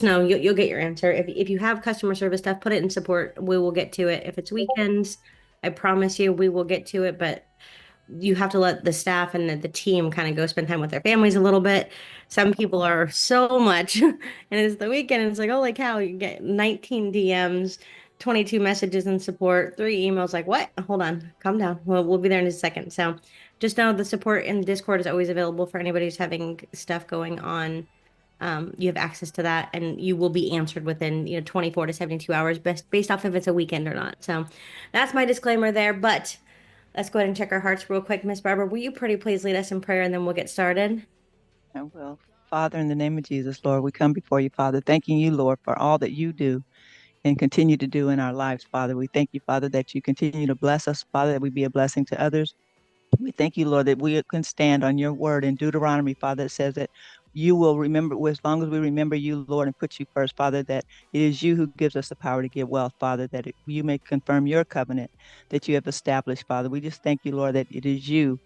No, you'll get your answer. If you have customer service stuff, put it in support. We will get to it. If it's weekends, I promise you we will get to it, but you have to let the staff and the team kind of go spend time with their families a little bit. Some people are so much, and it's the weekend, and it's like, holy cow, you get 19 DMs, 22 messages in support, 3 emails. Like, what? Hold on, calm down. We'll be there in a second. So just know the support in Discord is always available for anybody who's having stuff going on. You have access to that, and you will be answered within 24 to 72 hours, based off if it's a weekend or not. So that's my disclaimer there. But let's go ahead and check our hearts real quick. Miss Barbara, will you pretty please lead us in prayer and then we'll get started? And well, Father, in the name of Jesus, Lord, we come before you, Father, thanking you, Lord, for all that you do and continue to do in our lives, Father. We thank you, Father, that you continue to bless us, Father, that we be a blessing to others. We thank you, Lord, that we can stand on your word in Deuteronomy, Father, that says that you will remember, as long as we remember you, Lord, and put you first, Father, that it is you who gives us the power to get wealth, Father, that you may confirm your covenant that you have established, Father. We just thank you, Lord, that it is you.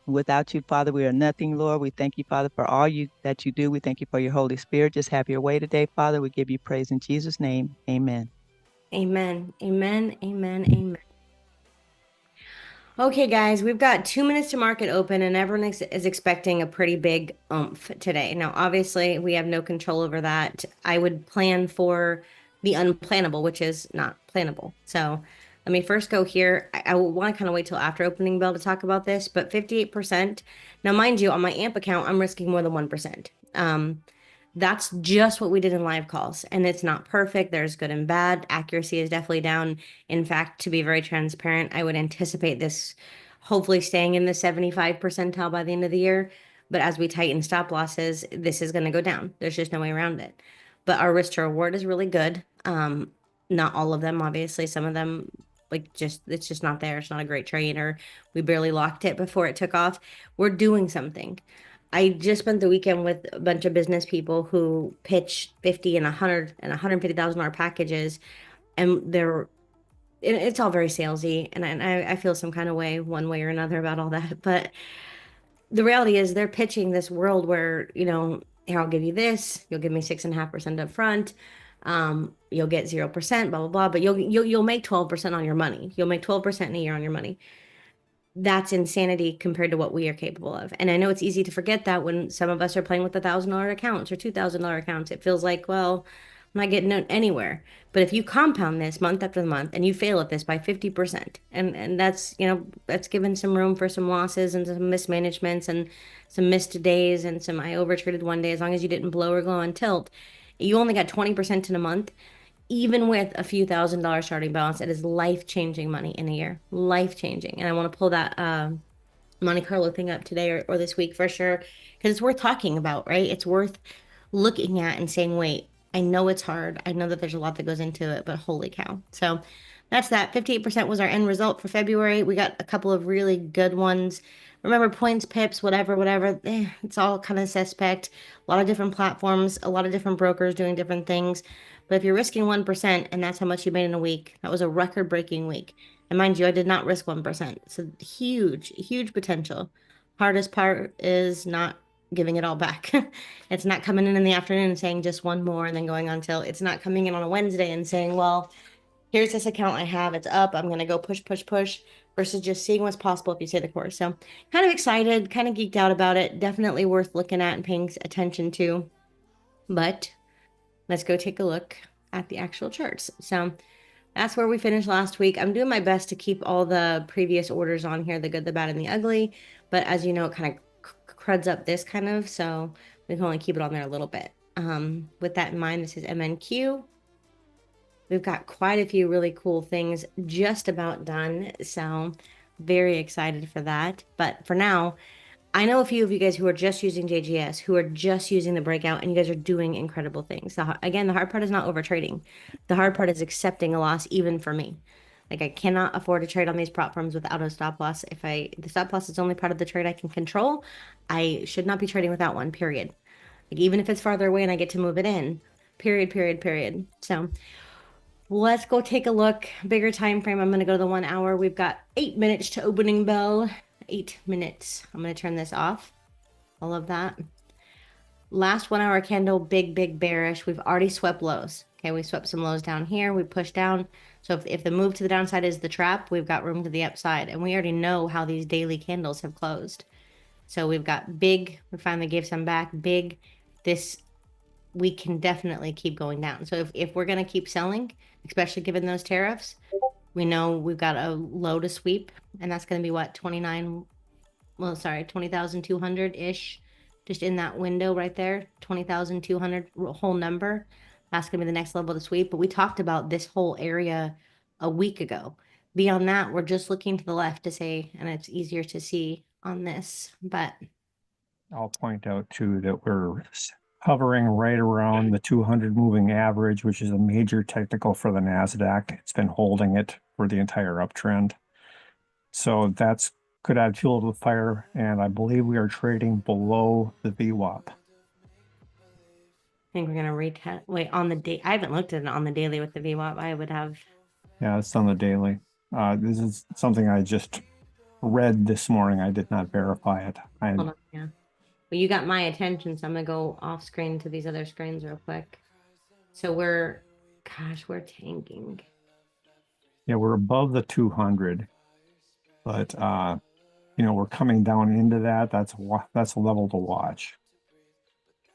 Without you, Father, we are nothing, Lord. We thank you, Father, for all you that you do. We thank you for your Holy Spirit. Just have your way today, Father. We give you praise in Jesus' name. Amen. Amen. Amen. Amen. Amen. Okay, guys, we've got 2 minutes to market open, and everyone is expecting a pretty big oomph today. Now, obviously, we have no control over that. I would plan for the unplannable, which is not plannable. So let me first go here. I will want to kind of wait till after opening bell to talk about this, but 58%. Now, mind you, on my AMP account, I'm risking more than 1%. That's just what we did in live calls, and it's not perfect. There's good and bad. Accuracy is definitely down. In fact, to be very transparent, I would anticipate this hopefully staying in the 75 percentile by the end of the year. But as we tighten stop losses, this is going to go down. There's just no way around it. But our risk to reward is really good. Not all of them, obviously. Some of them, like, just it's just not there. It's not a great trade, or we barely locked it before it took off. We're doing something. I just spent the weekend with a bunch of business people who pitch 50 and 100 and $150,000 packages, and it's all very salesy, and I feel some kind of way, one way or another, about all that. But the reality is they're pitching this world where, here, I'll give you this, you'll give me 6.5% up front. You'll get 0%, blah blah blah, but you'll make 12% on your money. You'll make 12% in a year on your money. That's insanity compared to what we are capable of. And I know it's easy to forget that when some of us are playing with $1,000 accounts or $2,000 accounts. It feels like, well, I'm not getting anywhere. But if you compound this month after month and you fail at this by 50%, and that's given some room for some losses and some mismanagements and some missed days and some I overtraded one day, as long as you didn't blow or glow on tilt, you only got 20% in a month. Even with a few $1,000 starting balance, it is life-changing money in a year. Life-changing. And I want to pull that Monte Carlo thing up today or this week for sure, because it's worth talking about, right? It's worth looking at and saying, wait, I know it's hard. I know that there's a lot that goes into it, but holy cow. So that's that. 58% was our end result for February. We got a couple of really good ones. Remember, points, pips, whatever, whatever. It's all kind of suspect. A lot of different platforms, a lot of different brokers doing different things. But if you're risking 1% and that's how much you made in a week, that was a record-breaking week. And mind you, I did not risk 1%. So huge, huge potential. Hardest part is not giving it all back. It's not coming in the afternoon and saying just one more and then going on till. It's not coming in on a Wednesday and saying, well, here's this account I have. It's up. I'm going to go push, push, push, versus just seeing what's possible if you stay the course. So kind of excited, kind of geeked out about it. Definitely worth looking at and paying attention to. But let's go take a look at the actual charts. So that's where we finished last week. I'm doing my best to keep all the previous orders on here, the good, the bad, and the ugly. But as you know, it kind of cruds up this kind of, so we can only keep it on there a little bit. With that in mind, this is MNQ. We've got quite a few really cool things just about done. So very excited for that. But for now, I know a few of you guys who are just using JGS, who are just using the breakout, and you guys are doing incredible things. Again, the hard part is not over trading. The hard part is accepting a loss, even for me. Like, I cannot afford to trade on these platforms without a stop loss. The stop loss is only part of the trade I can control, I should not be trading without one, period. Like, even if it's farther away and I get to move it in, period, period, period. So let's go take a look. Bigger time frame. I'm going to go to the 1 hour. We've got 8 minutes to opening bell. 8 minutes. I'm going to turn this off. All of that. last 1 hour candle, big bearish. We've already swept lows. Okay, we swept some lows down here. We pushed down. So if the move to the downside is the trap, we've got room to the upside. And we already know how these daily candles have closed. So we've got big. We finally gave some back. Big. This, we can definitely keep going down. So if we're going to keep selling, especially given those tariffs, we know we've got a low to sweep. And that's going to be what, 29, well, sorry, 20,200-ish, just in that window right there, 20,200 whole number. That's gonna be the next level to sweep. But we talked about this whole area a week ago. Beyond that, we're just looking to the left to say, and it's easier to see on this, but I'll point out too that we're hovering right around the 200 moving average, which is a major technical for the NASDAQ. It's been holding it for the entire uptrend. So that's could add fuel to the fire, and I believe we are trading below the VWAP. I think we're gonna retest. Wait, on the day, I haven't looked at it on the daily with the VWAP. I would have. Yeah, it's on the daily. This is something I just read this morning. I did not verify it. Hold on, yeah. Well, you got my attention, so I'm gonna go off screen to these other screens real quick. So gosh, we're tanking. Yeah, we're above the 200, but we're coming down into that. That's a level to watch.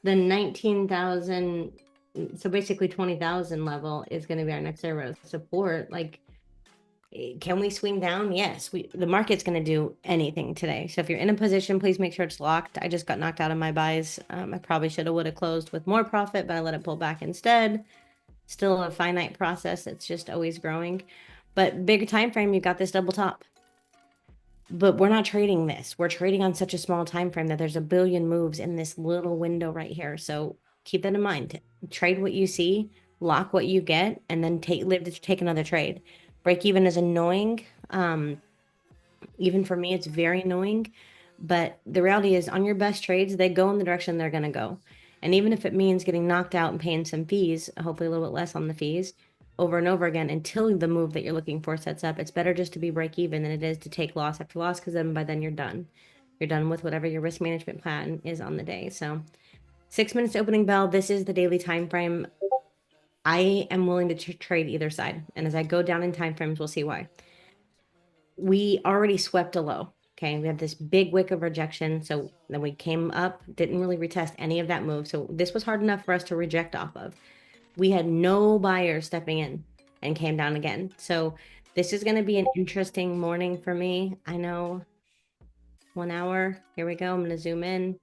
The 19,000, so basically 20,000 level is going to be our next area of support. Like, can we swing down? Yes, the market's going to do anything today. So if you're in a position, please make sure it's locked. I just got knocked out of my buys. I probably would have closed with more profit, but I let it pull back instead. Still a finite process. It's just always growing. But bigger time frame, you've got this double top. But we're not trading this. We're trading on such a small time frame that there's a billion moves in this little window right here. So keep that in mind. Trade what you see, lock what you get, and then take another trade. Break even is annoying. Even for me, it's very annoying. But the reality is, on your best trades, they go in the direction they're going to go. And even if it means getting knocked out and paying some fees, hopefully a little bit less on the fees, over and over again until the move that you're looking for sets up, it's better just to be break even than it is to take loss after loss, because then by then you're done. You're done with whatever your risk management plan is on the day. So 6 minutes opening bell. This is the daily time frame. I am willing to trade either side. And as I go down in time frames, we'll see why. We already swept a low. Okay, we have this big wick of rejection. So then we came up, didn't really retest any of that move. So this was hard enough for us to reject off of. We had no buyers stepping in and came down again. So this is going to be an interesting morning for me. I know 1 hour. Here we go. I'm going to zoom in.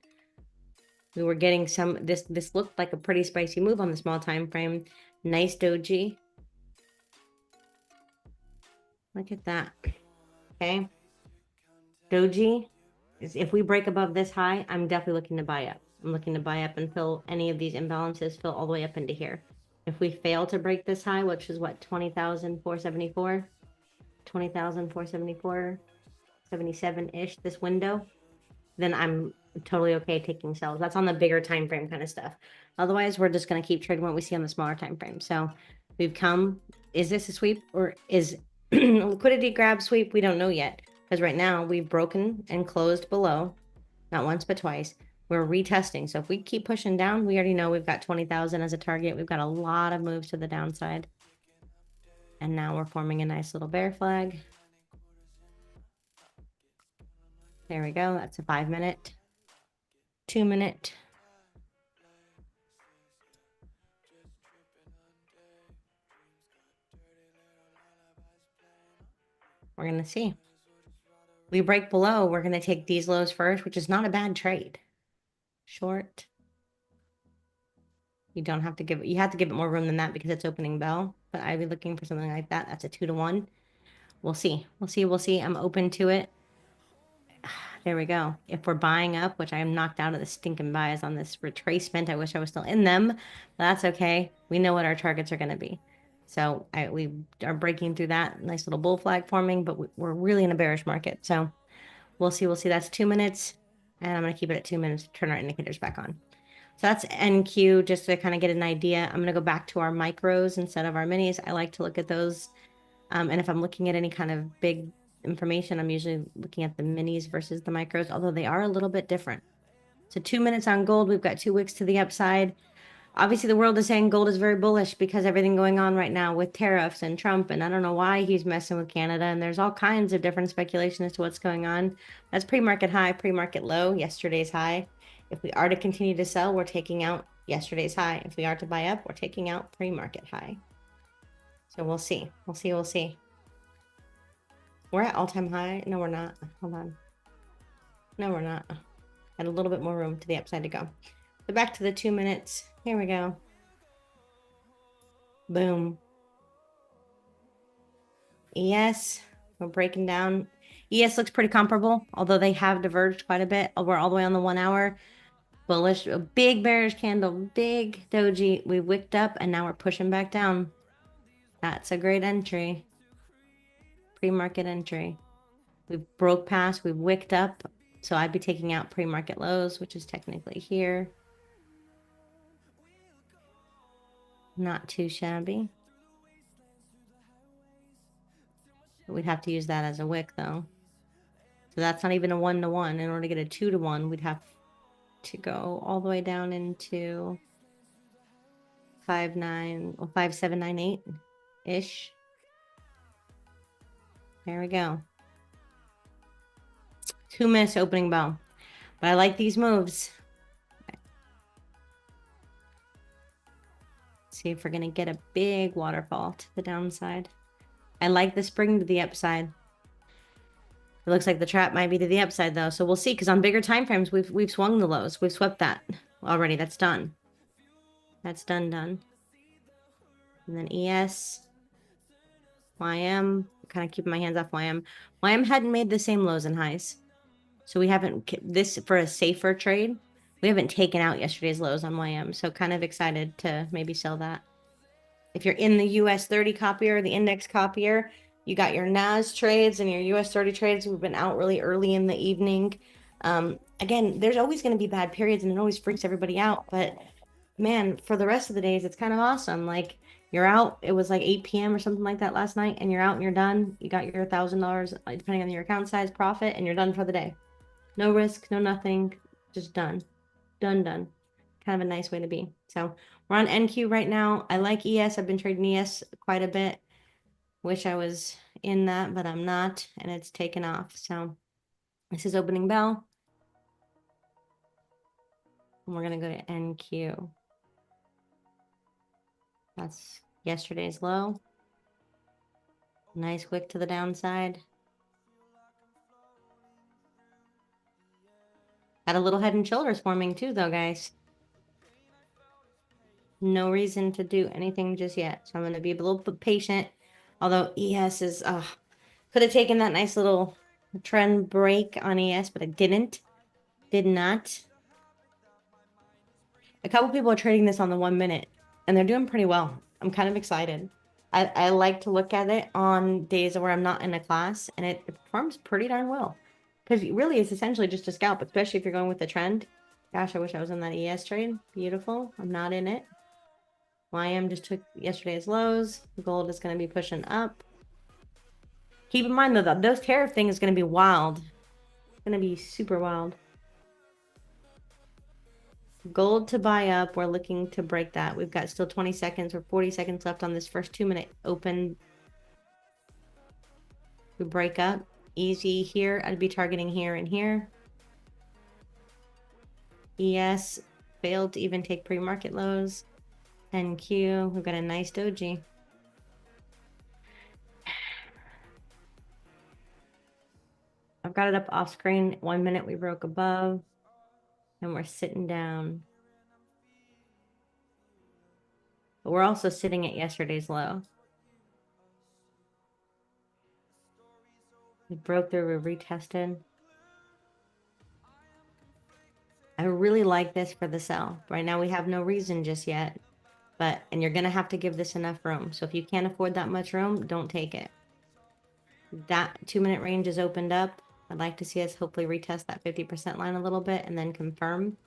We were getting some, this looked like a pretty spicy move on the small time frame. Nice doji. Look at that. Okay. Doji is, if we break above this high, I'm definitely looking to buy up. I'm looking to buy up and fill any of these imbalances, fill all the way up into here. If we fail to break this high, which is what, 20,474, 20,474, 77-ish, this window, then I'm totally okay taking sells. That's on the bigger time frame kind of stuff. Otherwise, we're just going to keep trading what we see on the smaller time frame. So we've come, is this a sweep or is liquidity grab sweep? We don't know yet, because right now we've broken and closed below, not once but twice. We're retesting. So if we keep pushing down, we already know we've got 20,000 as a target. We've got a lot of moves to the downside. And now we're forming a nice little bear flag. There we go. That's a 5 minute, 2 minute. We're going to see. We break below, we're going to take these lows first, which is not a bad trade. Short. You don't have to give it, you have to give it more room than that because it's opening bell, but I'd be looking for something like that. That's a 2 to 1. We'll see. We'll see. I'm open to it. There we go. If we're buying up, which I am knocked out of the stinking buys on this retracement, I wish I was still in them, but that's okay. We know what our targets are going to be. So we are breaking through that nice little bull flag forming, but we're really in a bearish market. So we'll see. That's 2 minutes, and I'm going to keep it at 2 minutes to turn our indicators back on. So that's NQ, just to kind of get an idea. I'm going to go back to our micros instead of our minis. I like to look at those. And if I'm looking at any kind of big information, I'm usually looking at the minis versus the micros, although they are a little bit different. So 2 minutes on gold. We've got 2 wicks to the upside. Obviously, the world is saying gold is very bullish because everything going on right now with tariffs and Trump. And I don't know why he's messing with Canada. And there's all kinds of different speculation as to what's going on. That's pre-market high, pre-market low, yesterday's high. If we are to continue to sell, we're taking out yesterday's high. If we are to buy up, we're taking out pre-market high. So we'll see. We'll see. We'll see. We're at all-time high. No, we're not. Hold on. No, we're not. Got a little bit more room to the upside to go. So back to the 2 minutes. Here we go. Boom. ES, we're breaking down. ES looks pretty comparable, although they have diverged quite a bit. We're all the way on the 1 hour. Bullish, a big bearish candle, big doji. We wicked up and now we're pushing back down. That's a great entry. Pre-market entry. We've broke past, we've wicked up. So I'd be taking out pre-market lows, which is technically here. Not too shabby. We'd have to use that as a wick though. So that's not even a 1-to-1. In order to get a 2-to-1, we'd have to go all the way down into 5798-ish. There we go. 2 minutes opening bell. But I like these moves. See if we're gonna get a big waterfall to the downside. I like the spring to the upside. It looks like the trap might be to the upside though, so we'll see. Because on bigger time frames, we've swung the lows. We've swept that already. That's done. That's done. And then ES, YM. Kind of keeping my hands off YM. YM hadn't made the same lows and highs, so we haven't. This for a safer trade. We haven't taken out yesterday's lows on YM, so kind of excited to maybe sell that. If you're in the US 30 copier, the index copier, you got your NAS trades and your US 30 trades. We've been out really early in the evening. Again, there's always going to be bad periods and it always freaks everybody out. But man, for the rest of the days, it's kind of awesome. Like you're out, it was like 8 p.m. or something like that last night, and you're out and you're done. You got your $1,000, depending on your account size, profit, and you're done for the day. No risk, no nothing, just done. Done. Kind of a nice way to be. So we're on NQ right now. I like ES. I've been trading ES quite a bit. Wish I was in that, but I'm not, and it's taken off. So this is opening bell. And we're going to go to NQ. That's yesterday's low. Nice wick to the downside. Got a little head and shoulders forming too, though, guys. No reason to do anything just yet. So I'm going to be a little bit patient. Although ES is, could have taken that nice little trend break on ES, but I didn't. Did not. A couple people are trading this on the 1 minute, and they're doing pretty well. I'm kind of excited. I like to look at it on days where I'm not in a class, and it performs pretty darn well. Because really, it's essentially just a scalp, especially if you're going with the trend. Gosh, I wish I was in that ES trade. Beautiful. I'm not in it. YM just took yesterday's lows. Gold is going to be pushing up. Keep in mind, though, that those tariff thing is going to be wild. It's going to be super wild. Gold to buy up. We're looking to break that. We've got still 20 seconds or 40 seconds left on this first 2 minute open. We break up. Easy here. I'd be targeting here and here. ES failed to even take pre-market lows. NQ, we've got a nice doji. I've got it up off screen. 1 minute we broke above. And we're sitting down. But we're also sitting at yesterday's low. We broke through, we retested. I really like this for the sell. Right now we have no reason just yet. And you're going to have to give this enough room. So if you can't afford that much room, don't take it. That 2 minute range is opened up. I'd like to see us hopefully retest that 50% line a little bit and then confirm.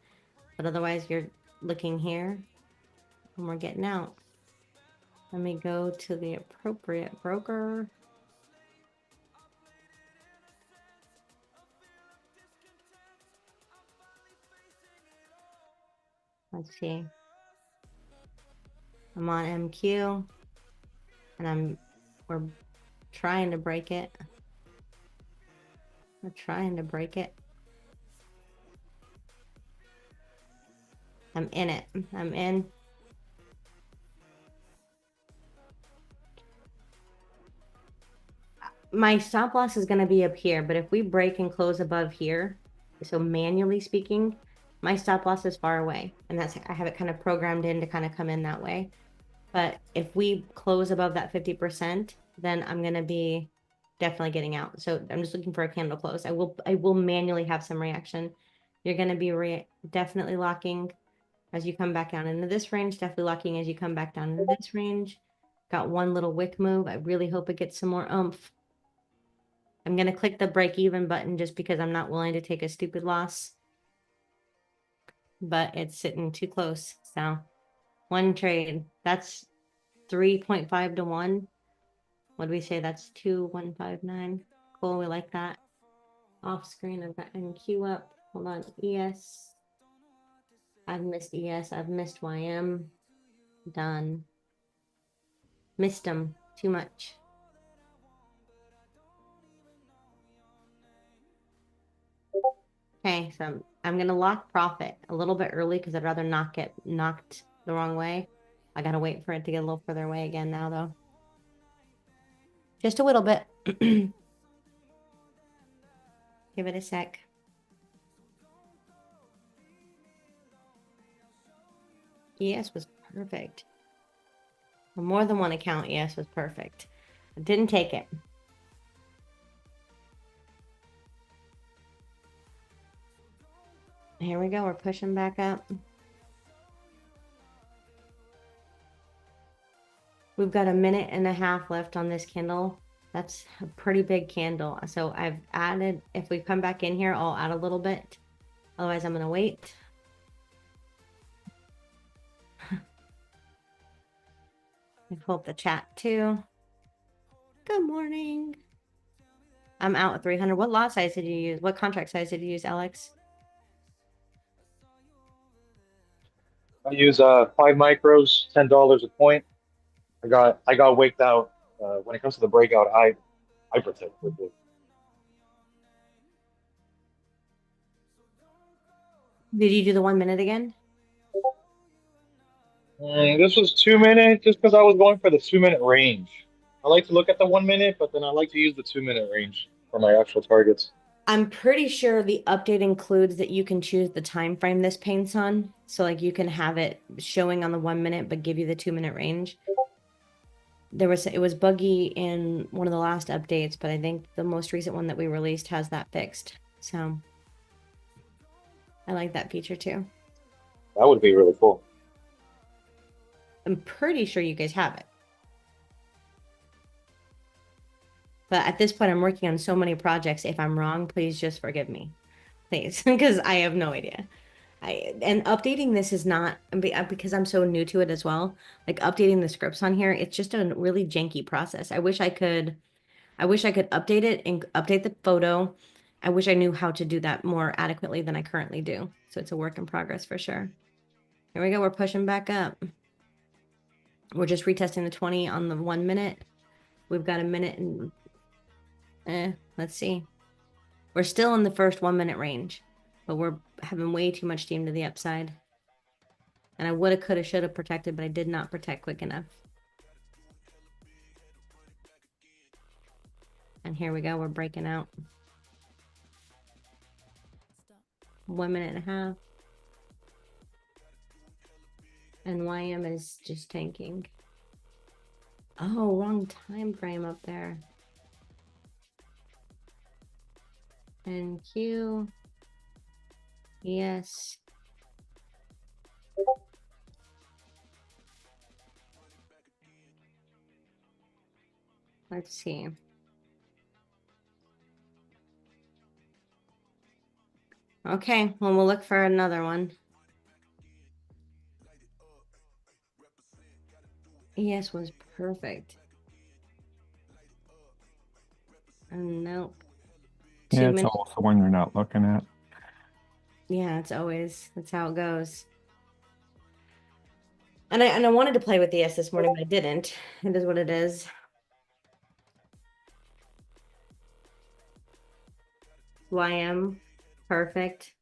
But otherwise, you're looking here and we're getting out. Let me go to the appropriate broker. Let's see. I'm on MQ, and we're trying to break it. We're trying to break it. I'm in it. I'm in. My stop loss is going to be up here, but if we break and close above here, so manually speaking, my stop loss is far away, and I have it kind of programmed in to kind of come in that way. But if we close above that 50%, then I'm going to be definitely getting out. So I'm just looking for a candle close. I will manually have some reaction. You're going to be definitely locking as you come back down into this range, definitely locking as you come back down into this range. Got one little wick move. I really hope it gets some more oomph. I'm going to click the break even button just because I'm not willing to take a stupid loss. But it's sitting too close. So one trade, that's 3.5 to 1. What do we say? That's 2,159. Cool, we like that. Off screen, I've got NQ up. Hold on, ES. I've missed ES, I've missed YM. Done. Missed them too much. Okay, so I'm gonna lock profit a little bit early because I'd rather not get knocked the wrong way. I gotta wait for it to get a little further away again now though. Just a little bit. Give it a sec. ES was perfect. For more than one account, ES was perfect. I didn't take it. Here we go. We're pushing back up. We've got a minute and a half left on this candle. That's a pretty big candle. So I've added, if we come back in here, I'll add a little bit. Otherwise, I'm going to wait. I pull up the chat too. Good morning. I'm out at 300. What lot size did you use? What contract size did you use, Alex? I use 5 micros, $10 a point. I got waked out. When it comes to the breakout, I protect quickly. Did you do the 1 minute again? This was 2 minutes just because I was going for the 2 minute range. I like to look at the 1 minute, but then I like to use the 2 minute range for my actual targets. I'm pretty sure the update includes that you can choose the time frame this paints on. So like you can have it showing on the 1 minute, but give you the 2 minute range. It was buggy in one of the last updates, but I think the most recent one that we released has that fixed. So I like that feature too. That would be really cool. I'm pretty sure you guys have it. But at this point, I'm working on so many projects. If I'm wrong, please just forgive me. Please, because I have no idea. And updating this is not, because I'm so new to it as well. Like updating the scripts on here, it's just a really janky process. I wish I could update it and update the photo. I wish I knew how to do that more adequately than I currently do. So it's a work in progress for sure. Here we go. We're pushing back up. We're just retesting the 20 on the 1 minute. We've got a minute and let's see. We're still in the first 1 minute range, but we're having way too much steam to the upside. And I woulda, coulda, shoulda protected, but I did not protect quick enough. And here we go. We're breaking out. 1 minute and a half. And YM is just tanking. Oh, wrong time frame up there. And Q. Yes. Let's see. Okay, well, we'll look for another one. ES was perfect. Nope. Yeah, it's almost the one you're not looking at. Yeah, it's always, that's how it goes. And I wanted to play with the S this morning, but I didn't. It is what it is. YM, perfect.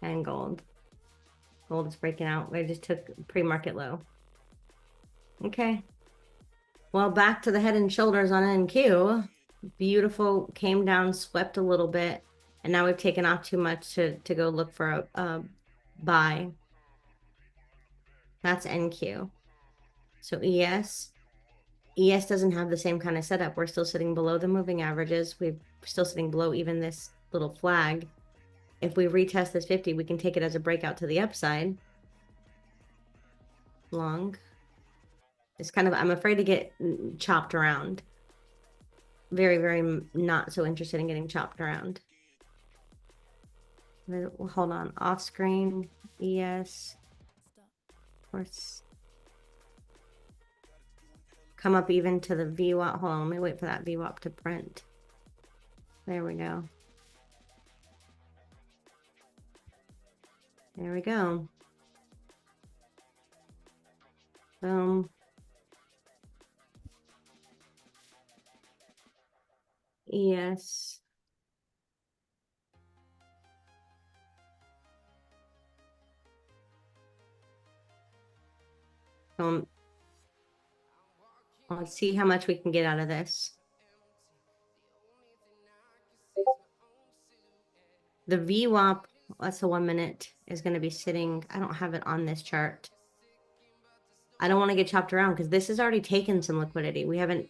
And gold. Gold is breaking out. I just took pre-market low. Okay. Well, back to the head and shoulders on NQ. Beautiful, came down, swept a little bit, and now we've taken off too much to go look for a buy. That's NQ. So ES doesn't have the same kind of setup. We're still sitting below the moving averages. We're still sitting below even this little flag. If we retest this 50, we can take it as a breakout to the upside. Long. It's kind of, I'm afraid to get chopped around. Very, very not so interested in getting chopped around. Hold on, off screen, ES. Of course. Come up even to the VWAP. Hold on, let me wait for that VWAP to print. There we go. There we go. Boom. ES. Let's see how much we can get out of this. The VWAP, that's a 1 minute, is going to be sitting. I don't have it on this chart. I don't want to get chopped around because this has already taken some liquidity. We haven't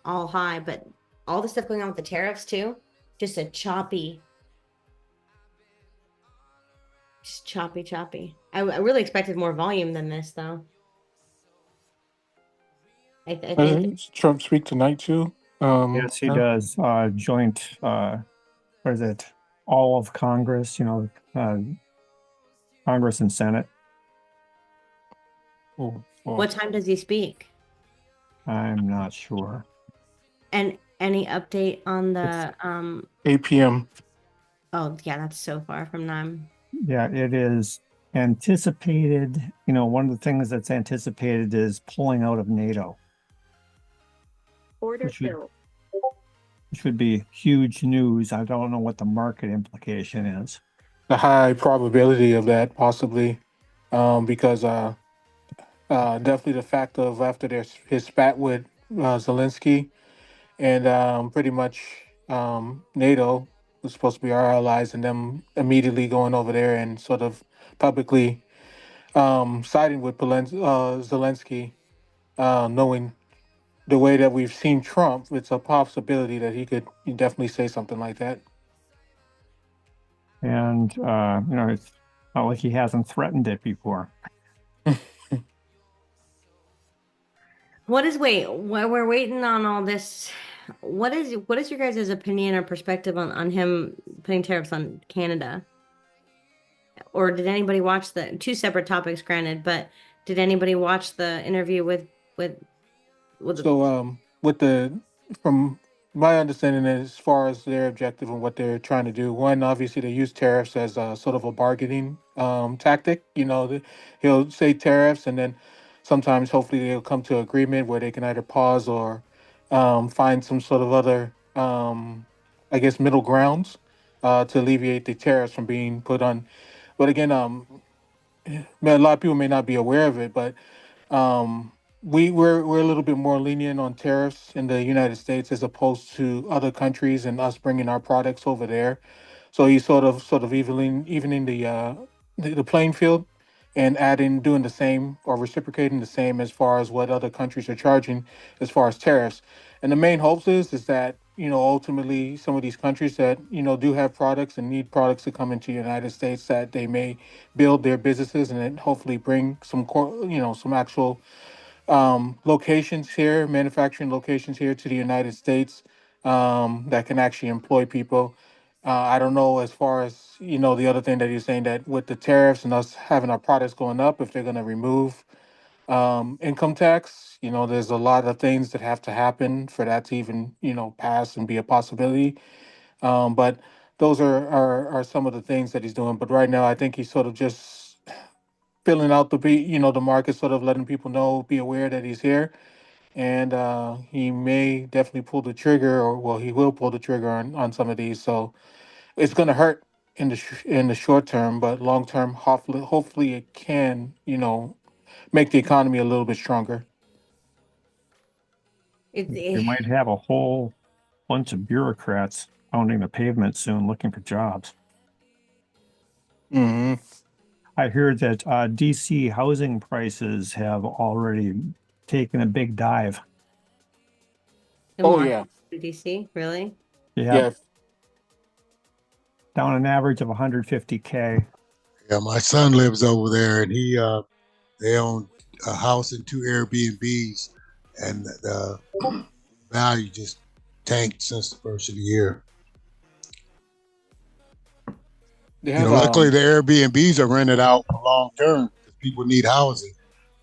all high, but all the stuff going on with the tariffs too, just a choppy. Just choppy. I really expected more volume than this, though. I think Does Trump speak tonight too? Yes, he does. Joint, what is it? All of Congress, Congress and Senate. Oh, what time does he speak? I'm not sure. And any update on the 8 p.m. Oh yeah, that's so far from 9. Yeah, it is anticipated. One of the things that's anticipated is pulling out of NATO. Order which would be huge news. I don't know what the market implication is. The high probability of that possibly, because definitely the fact of after his spat with Zelensky, and pretty much NATO was supposed to be our allies, and them immediately going over there and sort of publicly siding with Zelensky, knowing the way that we've seen Trump, it's a possibility that he could definitely say something like that. And, it's not like he hasn't threatened it before. We're waiting on all this. What is your guys' opinion or perspective on him putting tariffs on Canada? Or did anybody watch the two separate topics, granted, but did anybody watch the interview with So from my understanding, as far as their objective and what they're trying to do, one, obviously they use tariffs as a sort of a bargaining tactic. He'll say tariffs, and then sometimes hopefully they'll come to agreement where they can either pause or find some sort of other I guess middle grounds to alleviate the tariffs from being put on. But again, a lot of people may not be aware of it, but um, we're a little bit more lenient on tariffs in the United States as opposed to other countries and us bringing our products over there. So he's sort of evening the playing field and doing the same or reciprocating the same as far as what other countries are charging as far as tariffs. And the main hopes is that ultimately some of these countries that do have products and need products to come into the United States, that they may build their businesses and then hopefully bring some actual locations here, manufacturing locations here to the United States, that can actually employ people. I don't know, as far as the other thing that you're saying, that with the tariffs and us having our products going up, if they're going to remove income tax. There's a lot of things that have to happen for that to even pass and be a possibility. But those are some of the things that he's doing. But right now, I think he's sort of just filling out the market, sort of letting people know, be aware that he's here, and he may definitely pull the trigger, or well, he will pull the trigger on some of these. So it's going to hurt in the short term, but long term, hopefully it can make the economy a little bit stronger. You might have a whole bunch of bureaucrats pounding the pavement soon looking for jobs. Hmm. I hear that DC housing prices have already taken a big dive. In Oh yeah, Washington, DC, really? Yeah, yeah, down an average of 150K. Yeah, my son lives over there, and they own a house and 2 Airbnbs, and the value just tanked since the first of the year. they You have know, luckily the Airbnbs are rented out for long term because people need housing,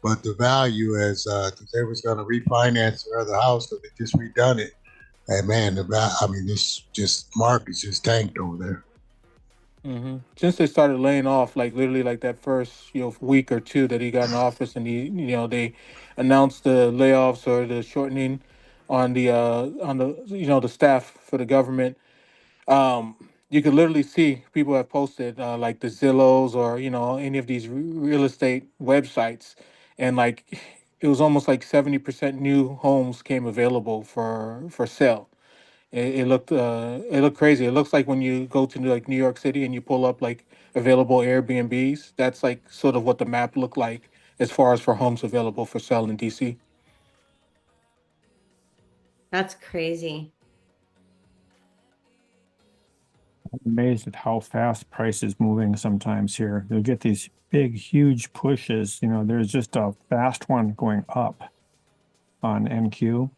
but the value is because they was going to refinance their other house, so they just redone it. And man, this just market's just tanked over there. Since they started laying off, like literally like that first week or two that he got in office, and they announced the layoffs or the shortening on the staff for the government. You could literally see people have posted like the Zillows or any of these real estate websites, and like it was almost like 70% new homes came available for sale. It looked crazy. It looks like when you go to like New York City and you pull up like available Airbnbs. That's like sort of what the map looked like as far as for homes available for sale in DC. That's crazy. I'm amazed at how fast price is moving sometimes here. They'll get these big, huge pushes. There's just a fast one going up on NQ,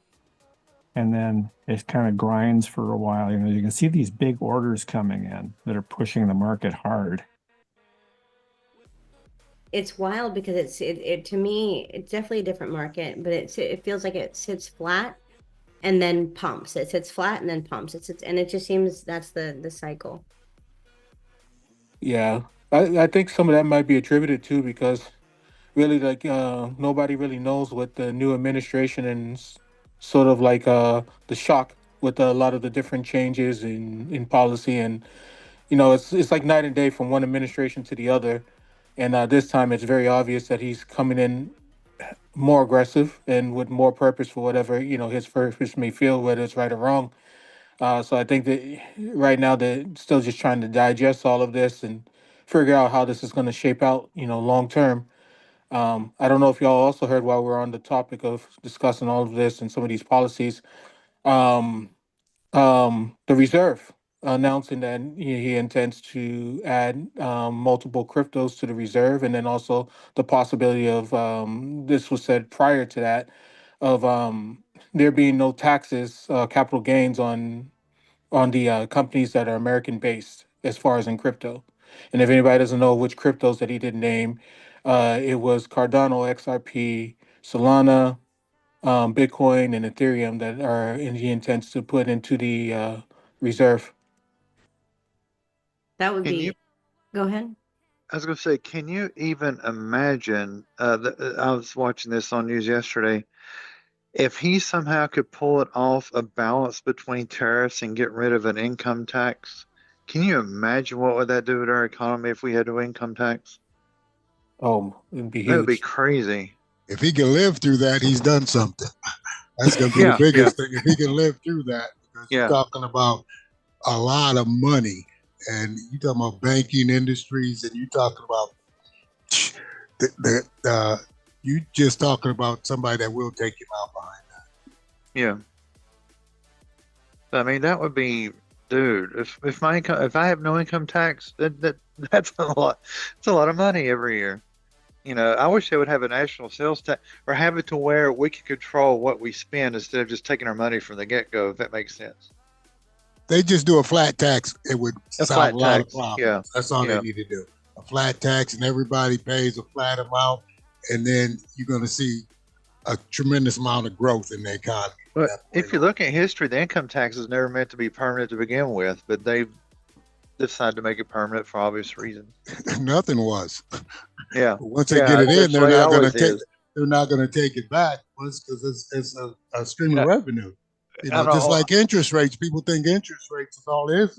and then it kind of grinds for a while. You can see these big orders coming in that are pushing the market hard. It's wild because it to me, it's definitely a different market, but it feels like it sits flat and then pumps. It sits flat and then pumps. And it just seems that's the cycle. Yeah, I think some of that might be attributed to because really like nobody really knows what the new administration and sort of like the shock with a lot of the different changes in policy, and it's like night and day from one administration to the other. And this time it's very obvious that he's coming in more aggressive and with more purpose for whatever his purpose may feel, whether it's right or wrong. So I think that right now they're still just trying to digest all of this and figure out how this is going to shape out long term. I don't know if y'all also heard while we're on the topic of discussing all of this and some of these policies, um, the Reserve announcing that he intends to add multiple cryptos to the reserve, and then also the possibility of this was said prior to that of there being no taxes, capital gains on the companies that are American based as far as in crypto. And if anybody doesn't know which cryptos that he did name, it was Cardano, XRP, Solana, Bitcoin, and Ethereum that are in he intends to put into the reserve. That would Can you? be, go ahead. I was going to say, can you even imagine? I was watching this on news yesterday. If he somehow could pull it off, a balance between tariffs and get rid of an income tax, can you imagine what would that do to our economy if we had no income tax? Oh, it'd be That would be huge. crazy. If he can live through that, he's done something. That's going to be the Yeah, biggest thing. If he can live through that, because you're yeah. talking about a lot of money, and you're talking about banking industries, and you're talking about you just talking about somebody that will take him out behind that. Yeah. I mean, that would be, dude. If my income, if I have no income tax, that's a lot. It's a lot of money every year. I wish they would have a national sales tax or have it to where we can control what we spend instead of just taking our money from the get-go, if that makes sense. They just do a flat tax, it would A solve flat a lot of tax. problems. Yeah. That's all Yeah. they need to do. A flat tax, and everybody pays a flat amount, and then you're going to see a tremendous amount of growth in the economy. But if you look at history, the income tax is never meant to be permanent to begin with, but they've decided to make it permanent for obvious reasons. Nothing was. Yeah. But once they get Yeah. it in, That's the way it always is. they're not going to take it back because it's a stream of Yeah. revenue. You I know, don't just know. like interest rates, people think interest rates is all it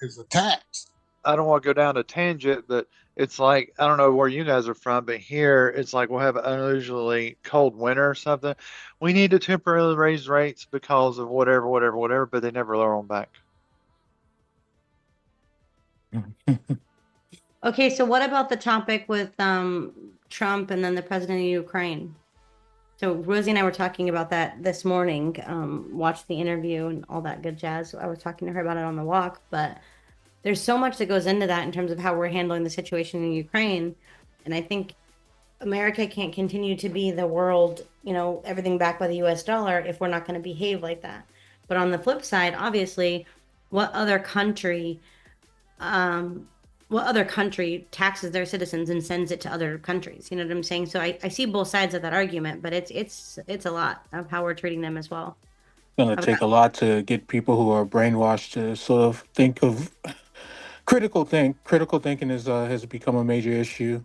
is a tax. I don't want to go down a tangent, but it's like I don't know where you guys are from, but here it's like we'll have an unusually cold winter or something. We need to temporarily raise rates because of whatever, whatever, whatever, but they never lower them back. Okay, so what about the topic with Trump and then the president of Ukraine? So Rosie and I were talking about that this morning. Watched the interview and all that good jazz. I was talking to her about it on the walk, but there's so much that goes into that in terms of how we're handling the situation in Ukraine. And I think America can't continue to be the world, everything backed by the US dollar if we're not going to behave like that. But on the flip side, obviously, what other country taxes their citizens and sends it to other countries? You know what I'm saying? So I see both sides of that argument, but it's a lot of how we're treating them as well. It's going to take a lot to get people who are brainwashed to sort of think of critical thinking has become a major issue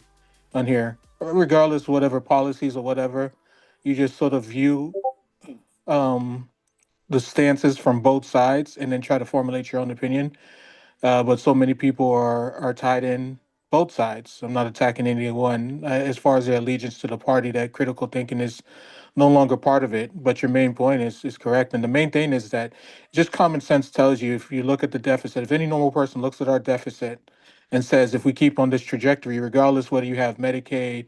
on here. Regardless of whatever policies or whatever, you just sort of view um, the stances from both sides and then try to formulate your own opinion. But so many people are tied in both sides. I'm not attacking anyone as far as their allegiance to the party. That critical thinking is no longer part of it. But your main point is correct. And the main thing is that just common sense tells you, if you look at the deficit, if any normal person looks at our deficit and says, if we keep on this trajectory, regardless whether you have Medicaid,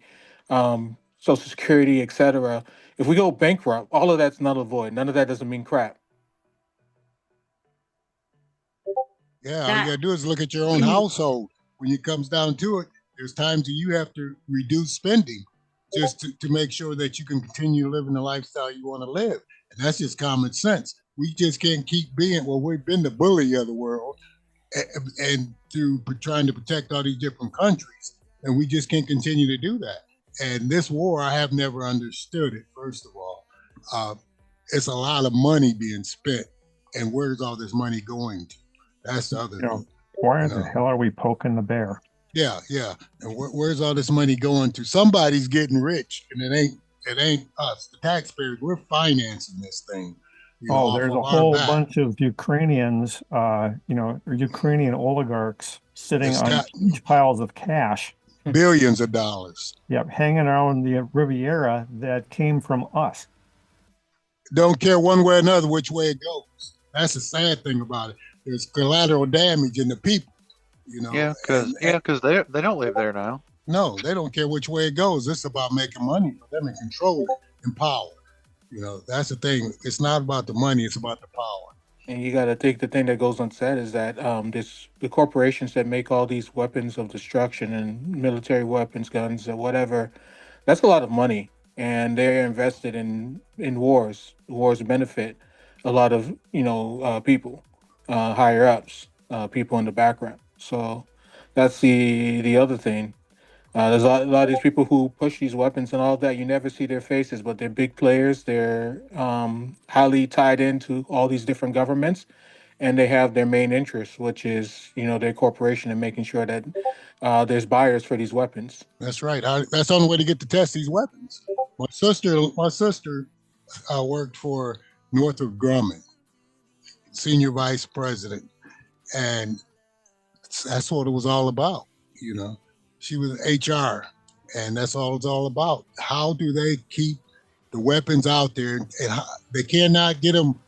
Social Security, etc., if we go bankrupt, all of that's null and void. None of that doesn't mean crap. Yeah, all you gotta do is look at your own household. When it comes down to it, there's times that you have to reduce spending just to make sure that you can continue living the lifestyle you want to live. And that's just common sense. We just can't keep being, well, we've been the bully of the world and through trying to protect all these different countries. And we just can't continue to do that. And this war, I have never understood it, first of all. It's a lot of money being spent. And where's all this money going to? That's the other thing. Why the hell are we poking the bear? Yeah. And where's all this money going to? Somebody's getting rich, and it ain't us, the taxpayers. We're financing this thing. There's a whole bunch of Ukrainians, Ukrainian oligarchs sitting on huge piles of cash. Billions of dollars. Yep, hanging around the Riviera that came from us. Don't care one way or another which way it goes. That's the sad thing about it. There's collateral damage in the people, Yeah, because they don't live there now. No, they don't care which way it goes. It's about making money for them and control it and power. That's the thing. It's not about the money. It's about the power. And you got to think the thing that goes unsaid is that the corporations that make all these weapons of destruction and military weapons, guns, or whatever, that's a lot of money, and they're invested in wars. Wars benefit a lot of people, higher ups, people in the background. So that's the other thing. There's a lot of these people who push these weapons and all that. You never see their faces, but they're big players. They're highly tied into all these different governments, and they have their main interest, which is their corporation, and making sure that there's buyers for these weapons. That's right. That's the only way to get to test these weapons. My sister worked for Northrop Grumman, senior vice president, and that's what it was all about. She was HR, and that's all it's all about. How do they keep the weapons out there? And they cannot get them,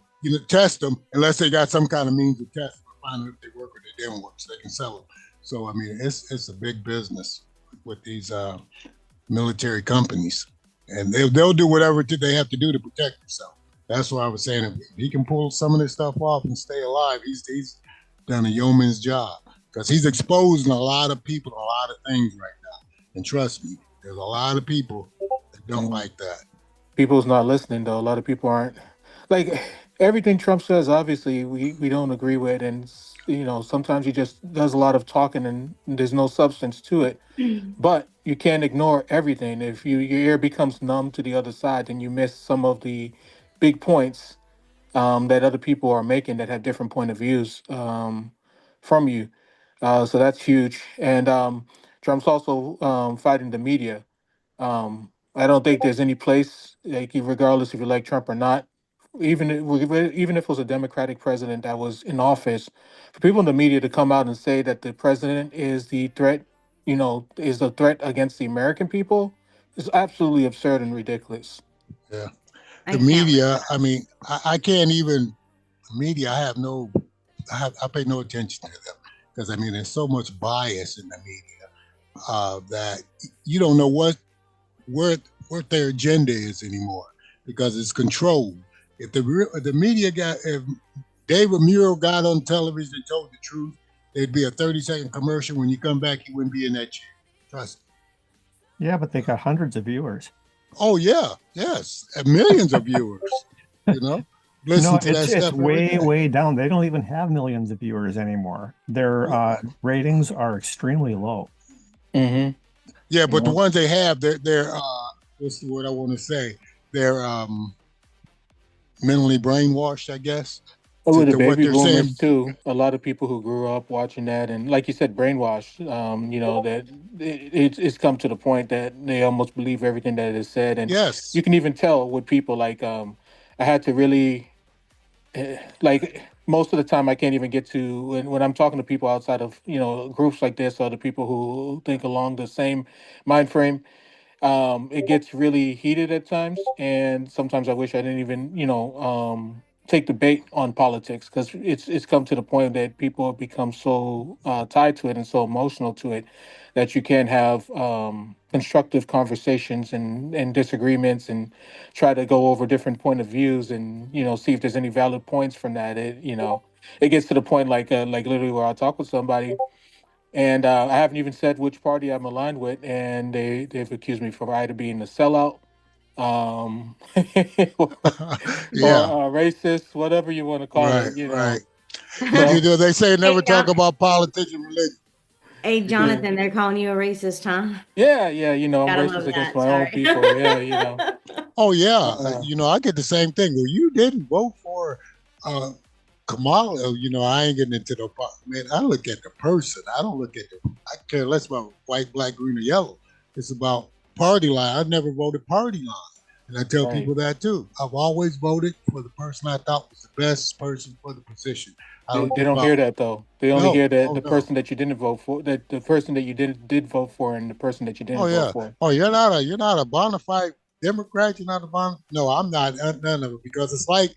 test them unless they got some kind of means to test them, find out if they work or they didn't work, so they can sell them. So, I mean, it's a big business with these military companies, and they'll do whatever they have to do to protect themselves. That's why I was saying, if he can pull some of this stuff off and stay alive, he's done a yeoman's job. Because he's exposing a lot of people, a lot of things right now. And trust me, there's a lot of people that don't like that. People's not listening, though. A lot of people aren't. Like, everything Trump says, obviously, we don't agree with. And, sometimes he just does a lot of talking and there's no substance to it. But you can't ignore everything. If your ear becomes numb to the other side, then you miss some of the big points that other people are making that have different point of views from you. So that's huge. And Trump's also fighting the media. I don't think there's any place, like, regardless if you like Trump or not, even if it was a Democratic president that was in office, for people in the media to come out and say that the president is the threat, is a threat against the American people, is absolutely absurd and ridiculous. Yeah. I The can't with media, that. I mean, I can't even, media, I pay no attention to them because I mean, there's so much bias in the media that you don't know where what their agenda is anymore because it's controlled. If the media if David Muir got on television and told the truth, there'd be a 30-second commercial. When you come back, he wouldn't be in that chair. Trust me. Yeah, but they got hundreds of viewers. Oh yeah, yes, and millions of viewers. You know, listen No, to that it's stuff every day. way down. They don't even have millions of viewers anymore. Their ratings are extremely low. Mm-hmm. Yeah, but the know? ones they have, they're what's the word I want to say? They're mentally brainwashed, I guess. Oh, with the To what baby they're saying. boomers too, a lot of people who grew up watching that, and like you said, brainwashed. That it's come to the point that they almost believe everything that is said, and Yes. you can even tell with people. Like, I had to really, like, most of the time I can't even get to when I'm talking to people outside of groups like this, or the people who think along the same mind frame. It gets really heated at times, and sometimes I wish I didn't even, take the bait on politics, because it's come to the point that people have become so tied to it and so emotional to it that you can't have constructive conversations and disagreements and try to go over different point of views and see if there's any valid points from that. It gets to the point like literally where I'll talk with somebody and I haven't even said which party I'm aligned with, and they've accused me for either being a sellout, or Yeah. racist, whatever you want to call Right. it. Right. But So they say Hey, never talk about politics and religion. Hey, yeah, Jonathan, they're calling you a racist, huh? yeah, I'm Gotta racist love against that. my own Sorry. people. Yeah, Oh yeah. uh, I get the same thing. Well, you didn't vote for uh, Kamala. I ain't getting into the man. I look at the person. I don't look at I care less about white, black, green, or yellow. It's about party line. I've never voted party line. And I tell right. people that too. I've always voted for the person I thought was the best person for the position. I They don't care don't about hear that though. They only no. hear that Oh the no. person that you didn't vote for, that the person that you did vote for, and the person that you Oh didn't vote yeah. for. Oh, you're not a bona fide Democrat. You're not a No, I'm not. None of it because it's like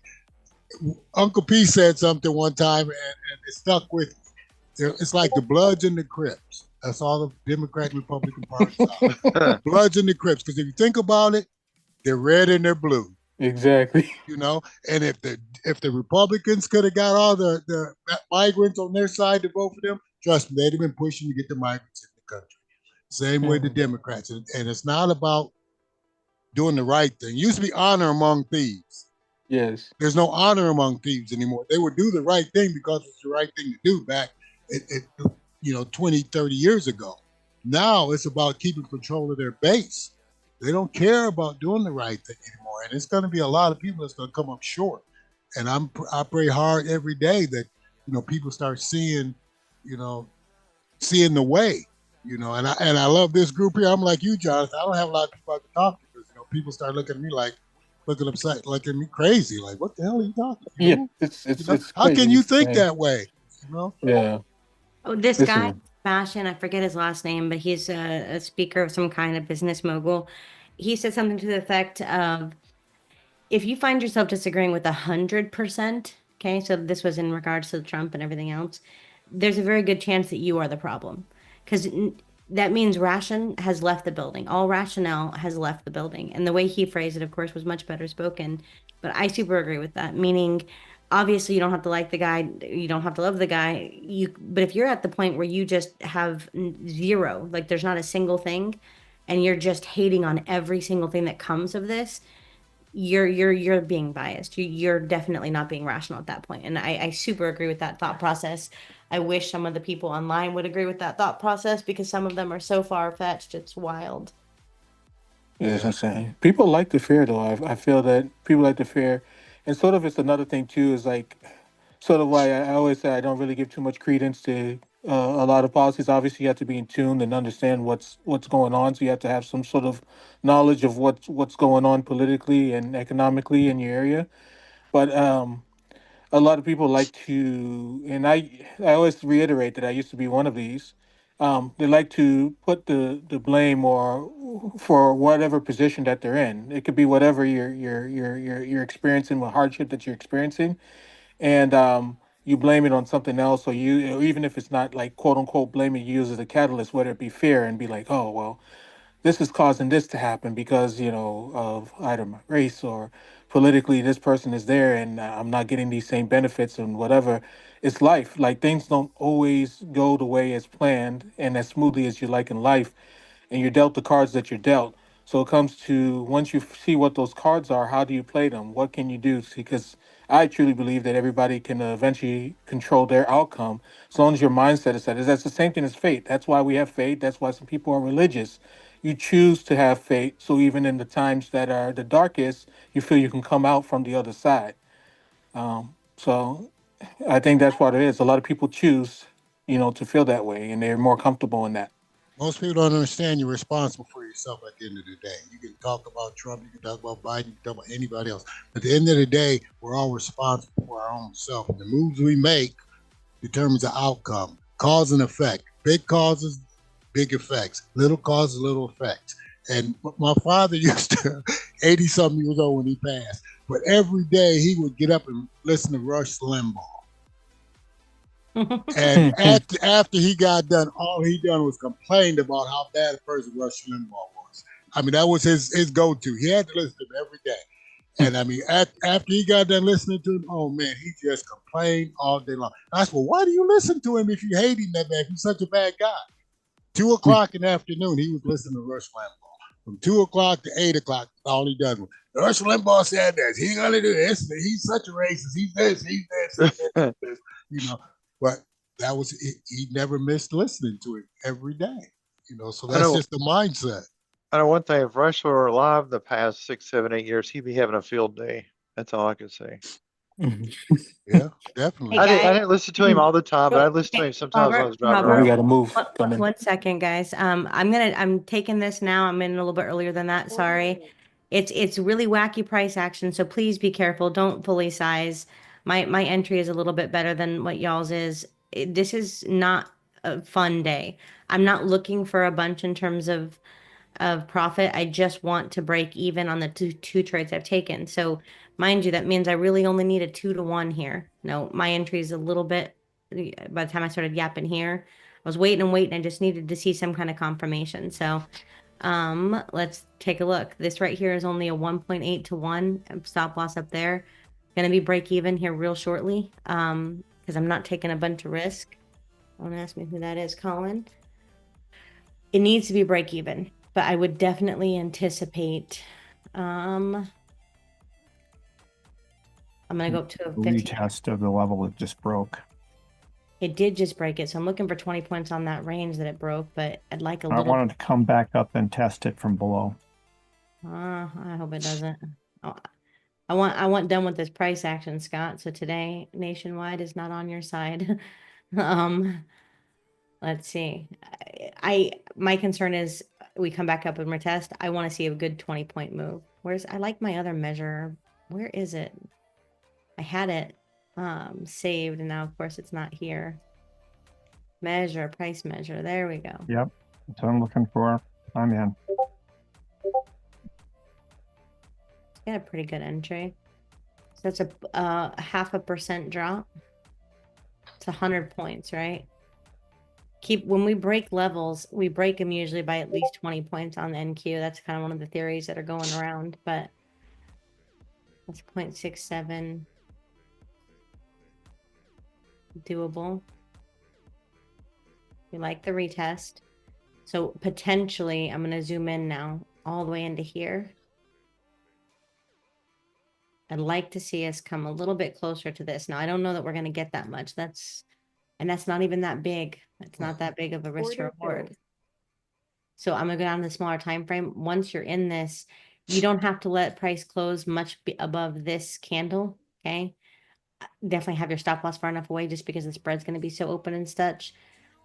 Uncle P said something one time, and it stuck with me. It's like the Bloods and the Crips. That's all the Democrat Republican parties are. The Bloods and the Crips. Because if you think about it, they're red and they're blue. Exactly. And if the Republicans could have got all the migrants on their side to vote for them, trust me, they'd have been pushing to get the migrants in the country. Same way the Mhm. Democrats. And it's not about doing the right thing. It used to be honor among thieves. Yes. There's no honor among thieves anymore. They would do the right thing because it's the right thing to do back at 20, 30 years ago. Now it's about keeping control of their base. They don't care about doing the right thing anymore. And it's going to be a lot of people that's going to come up short. And I pray hard every day that, people start you know, seeing the way, and I love this group here. I'm like you, Jonathan. I don't have a lot of people I can talk to because, people start looking at me like, looking upside, looking at me crazy. Like, what the hell are you talking? Yeah. It's How can crazy. you It's think insane. that way? You know? Yeah. Oh, this This guy, is. Sebastian, I forget his last name, but he's a speaker of some kind of business mogul. He said something to the effect of, if you find yourself disagreeing with 100%, okay, so this was in regards to Trump and everything else, there's a very good chance that you are the problem. Because that means ration has left the building. All rationale has left the building. And the way he phrased it, of course, was much better spoken. But I super agree with that. Meaning, obviously, you don't have to like the guy, you don't have to love the guy. But if you're at the point where you just have zero, like there's not a single thing, and you're just hating on every single thing that comes of this, you're being biased. You're definitely not being rational at that point. And I super agree with that thought process. I wish some of the people online would agree with that thought process because some of them are so far-fetched, it's wild. Yeah, it's insane. People like the fear, though. I feel that people like the fear, and sort of it's another thing too. Is like sort of why I always say I don't really give too much credence to A lot of policies, obviously, you have to be in tune and understand what's going on. So you have to have some sort of knowledge of what's going on politically and economically in your area. But a lot of people like to, and I always reiterate that I used to be one of these. They like to put the blame or for whatever position that they're in. It could be whatever you're experiencing, what hardship that you're experiencing, and you blame it on something else, or even if it's not like quote unquote blaming you as a catalyst, whether it be fear and be like, oh well, this is causing this to happen because of either my race or politically this person is there and I'm not getting these same benefits and whatever. It's life. Like things don't always go the way as planned and as smoothly as you like in life, and you're dealt the cards that you're dealt. So it comes to, once you see what those cards are, how do you play them? What can you do? Because I truly believe that everybody can eventually control their outcome as long as your mindset is set. That's the same thing as faith. That's why we have faith. That's why some people are religious. You choose to have faith. So even in the times that are the darkest, you feel you can come out from the other side. So I think that's what it is. A lot of people choose, to feel that way, and they're more comfortable in that. Most people don't understand you're responsible for yourself at the end of the day. You can talk about Trump, you can talk about Biden, you can talk about anybody else. At the end of the day, we're all responsible for our own self. And the moves we make determines the outcome. Cause and effect. Big causes, big effects. Little causes, little effects. And my father used to, 80 something years old when he passed, but every day he would get up and listen to Rush Limbaugh. And after he got done, all he done was complained about how bad a person Rush Limbaugh was. I mean, that was his go-to. He had to listen to him every day. And I mean, after he got done listening to him, oh man, he just complained all day long. I said, well, why do you listen to him if you hate him that bad? If he's such a bad guy. 2 o'clock in the afternoon, he was listening to Rush Limbaugh. From 2 o'clock to 8 o'clock, all he done was Rush Limbaugh said this. He's gonna do this. He's such a racist. He's this. He's this. He's this. He's this. But that was he never missed listening to it every day. So that's just the mindset. I know one thing, if Rush were alive the past 6, 7, 8 years, he'd be having a field day. That's all I could say. Yeah, definitely. Hey, I didn't listen to him all the time, but I listened to him sometimes when I was driving Robert, around. We got to move. One second, guys. I'm taking this now. I'm in a little bit earlier than that. Sorry. It's really wacky price action, so please be careful. Don't fully size. My entry is a little bit better than what y'all's is. This is not a fun day. I'm not looking for a bunch in terms of profit. I just want to break even on the two trades I've taken. So mind you, that means I really only need a 2-to-1 here. No, my entry is a little bit, by the time I started yapping here, I was waiting and waiting. I just needed to see some kind of confirmation. So let's take a look. This right here is only a 1.8 to 1 stop loss up there. Gonna be break even here real shortly. Because I'm not taking a bunch of risk. Don't ask me who that is, Colin. It needs to be break even, but I would definitely anticipate I'm gonna go up to a 15. Retest of the level it just broke. It did just break it, so I'm looking for 20 points on that range that it broke, but I'd like a I little. wanted to come back up and test it from below. I hope it doesn't. Oh, I want done with this price action, Scott. So today, Nationwide is not on your side. Let's see. My concern is we come back up and retest. I want to see a good 20-point move. I like my other measure. Where is it? I had it saved, and now of course it's not here. Price measure. There we go. Yep, that's what I'm looking for. I'm in. Got a pretty good entry. So that's a 0.5% drop. It's 100 points, right? When we break levels, we break them usually by at least 20 points on the NQ. That's kind of one of the theories that are going around, but that's 0.67 doable. We like the retest. So potentially, I'm going to zoom in now all the way into here. I'd like to see us come a little bit closer to this. Now, I don't know that we're going to get that much. That's not even that big. It's not that big of a risk to reward. So I'm going to go down to the smaller time frame. Once you're in this, you don't have to let price close much above this candle, okay? Definitely have your stop loss far enough away just because the spread's going to be so open and such.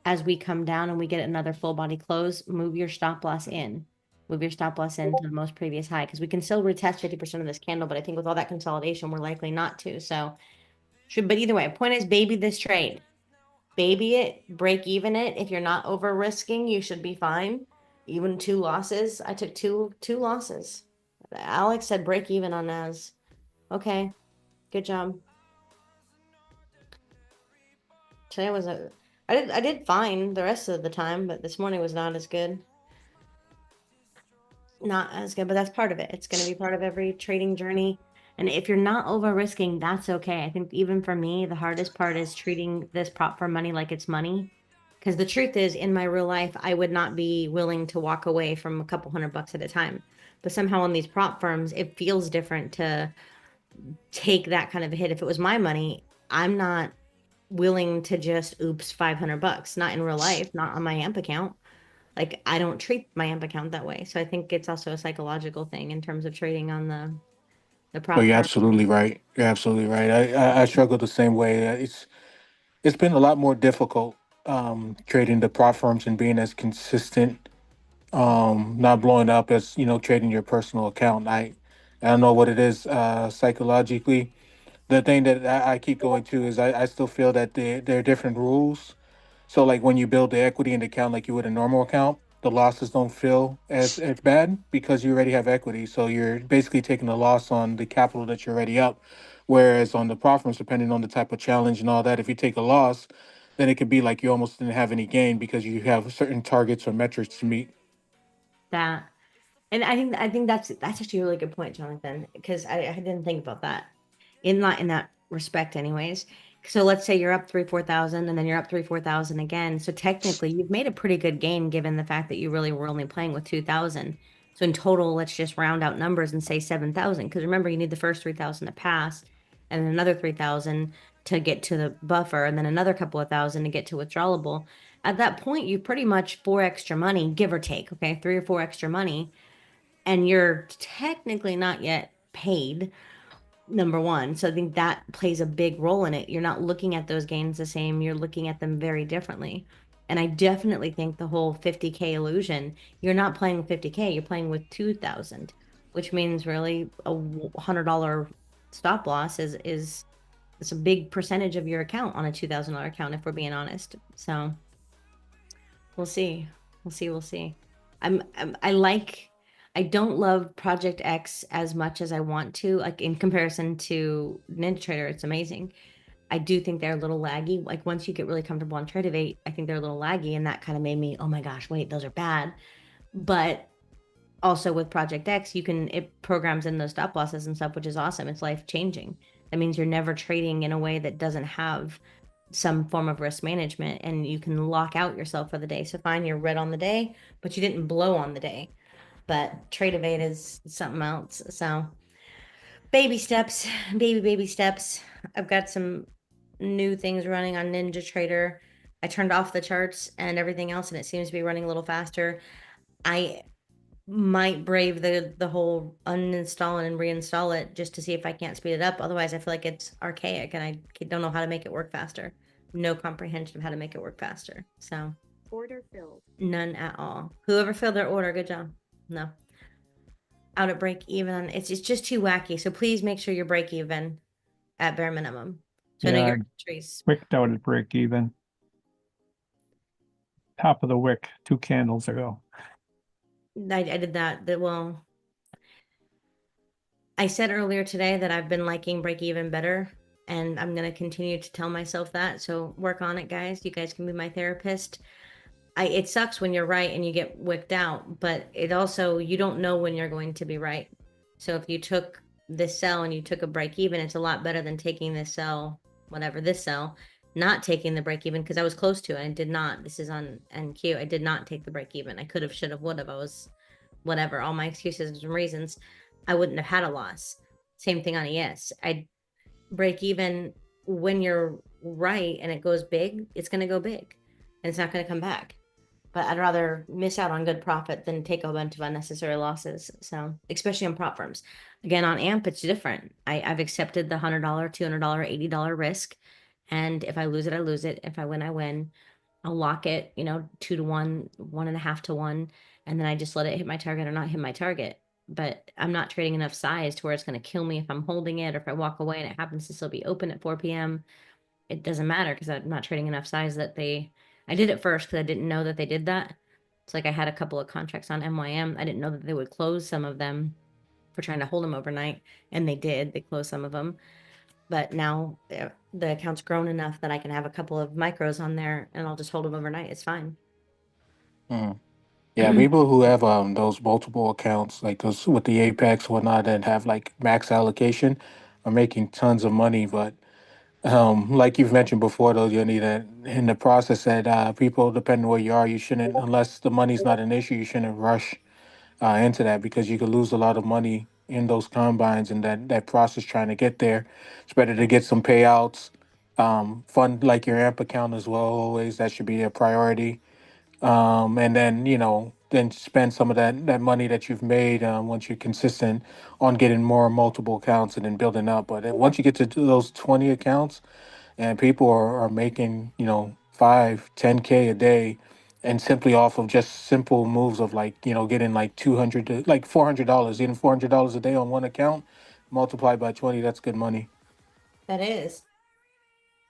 as we come down and we get another full body close, move your stop loss in. Move your stop loss in to the most previous high, because we can still retest 50% of this candle, but I think with all that consolidation, we're likely not to. So but either way, point is baby this trade. Baby it, break even it. If you're not over risking, you should be fine. Even 2 losses. I took two losses. Alex said break even on Nas. Okay, good job. Today was I did fine the rest of the time, but this morning was not as good. Not as good, but that's part of it. It's going to be part of every trading journey. And if you're not over risking, that's okay. I think even for me, the hardest part is treating this prop for money like it's money. Because the truth is, in my real life, I would not be willing to walk away from a couple $100 at a time. But somehow in these prop firms, it feels different to take that kind of a hit. If it was my money, I'm not willing to just oops $500. Not in real life, not on my AMP account. Like, I don't treat my AMP account that way. So I think it's also a psychological thing in terms of trading on the Oh, prop you're firm. absolutely right. You're absolutely right. I struggle the same way. It's been a lot more difficult trading the prop firms and being as consistent, not blowing up as trading your personal account. I don't know what it is psychologically. The thing that I keep going to is I still feel that there are different rules. So like when you build the equity in the account like you would a normal account, the losses don't feel as bad because you already have equity. So you're basically taking a loss on the capital that you're already up. Whereas on the profits, depending on the type of challenge and all that, if you take a loss, then it could be like you almost didn't have any gain because you have certain targets or metrics to meet. That And I think that's actually a really good point, Jonathan, because I didn't think about that in that respect, anyways. So let's say you're up 3,000, 4,000, and then you're up 3,000, 4,000 again. So technically, you've made a pretty good gain given the fact that you really were only playing with 2,000. So in total, let's just round out numbers and say 7,000. Because remember, you need the first 3,000 to pass, and then another 3,000 to get to the buffer, and then another couple of thousand to get to withdrawable. At that point, you pretty much 4 extra money, give or take. Okay, 3 or 4 extra money, and you're technically not yet paid, number one. So I think that plays a big role in it. You're not looking at those gains the same, you're looking at them very differently. And I definitely think the whole 50K illusion, you're not playing with 50K, you're playing with 2,000, which means really a $100 stop loss is it's a big percentage of your account on a $2,000 account, if we're being honest. So we'll see. We'll see. I don't love Project X as much as I want to. Like, in comparison to NinjaTrader, it's amazing. I do think they're a little laggy. Like, once you get really comfortable on Tradeovate, I think they're a little laggy, and that kind of made me, oh my gosh, wait, those are bad. But also with Project X, it programs in those stop losses and stuff, which is awesome. It's life changing. That means you're never trading in a way that doesn't have some form of risk management, and you can lock out yourself for the day. So fine, you're red on the day, but you didn't blow on the day. But Tradeovate is something else. So baby steps, baby steps. I've got some new things running on NinjaTrader. I turned off the charts and everything else, and it seems to be running a little faster. I might brave the whole uninstall and reinstall it just to see if I can't speed it up. Otherwise, I feel like it's archaic, and I don't know how to make it work faster. No comprehension of how to make it work faster. So Order filled. none at all. Whoever filled their order, good job. No. Out at break even. It's just too wacky. So please make sure you're break even at bare minimum. So I know Yeah, your entries. Wicked out at break even. Top of the wick 2 candles ago. I did that. Well, I said earlier today that I've been liking break even better, and I'm going to continue to tell myself that. So work on it, guys. You guys can be my therapist. It sucks when you're right and you get wicked out, but it also, you don't know when you're going to be right. So if you took this sell and you took a break even, it's a lot better than taking this sell, this sell, not taking the break even, because I was close to it. I did not. This is on NQ. I did not take the break even. I could have, should have, would have. I was whatever, all my excuses and reasons. I wouldn't have had a loss. Same thing on ES. I break even when you're right and it goes big, it's going to go big and it's not going to come back. But I'd rather miss out on good profit than take a bunch of unnecessary losses. So, especially on prop firms. Again, on AMP, it's different. I've accepted the $100, $200, $80 risk. And if I lose it, I lose it. If I win, I win. I'll lock it, 2 to 1, 1.5 to 1, and then I just let it hit my target or not hit my target. But I'm not trading enough size to where it's going to kill me if I'm holding it, or if I walk away and it happens to still be open at 4 p.m. It doesn't matter because I'm not trading enough size that I did it first because I didn't know that they did that. It's like I had a couple of contracts on MYM. I didn't know that they would close some of them for trying to hold them overnight, and they did. They closed some of them. But now the account's grown enough that I can have a couple of micros on there and I'll just hold them overnight. It's fine. Mm. Yeah, people who have those multiple accounts, like those with the Apex whatnot, and have like max allocation, are making tons of money. But like you've mentioned before, though, you need that in the process that people, depending where you are, you shouldn't, unless the money's not an issue, you shouldn't rush into that because you could lose a lot of money in those combines and that process trying to get there. It's better to get some payouts, fund like your AMP account as well. Always that should be a priority. And then then spend some of that money that you've made once you're consistent on getting more multiple accounts and then building up. But then once you get to those 20 accounts and people are making 5 10K a day and simply off of just simple moves of like getting like 200 to like $400, getting $400 a day on one account multiplied by 20, that's good money. That is.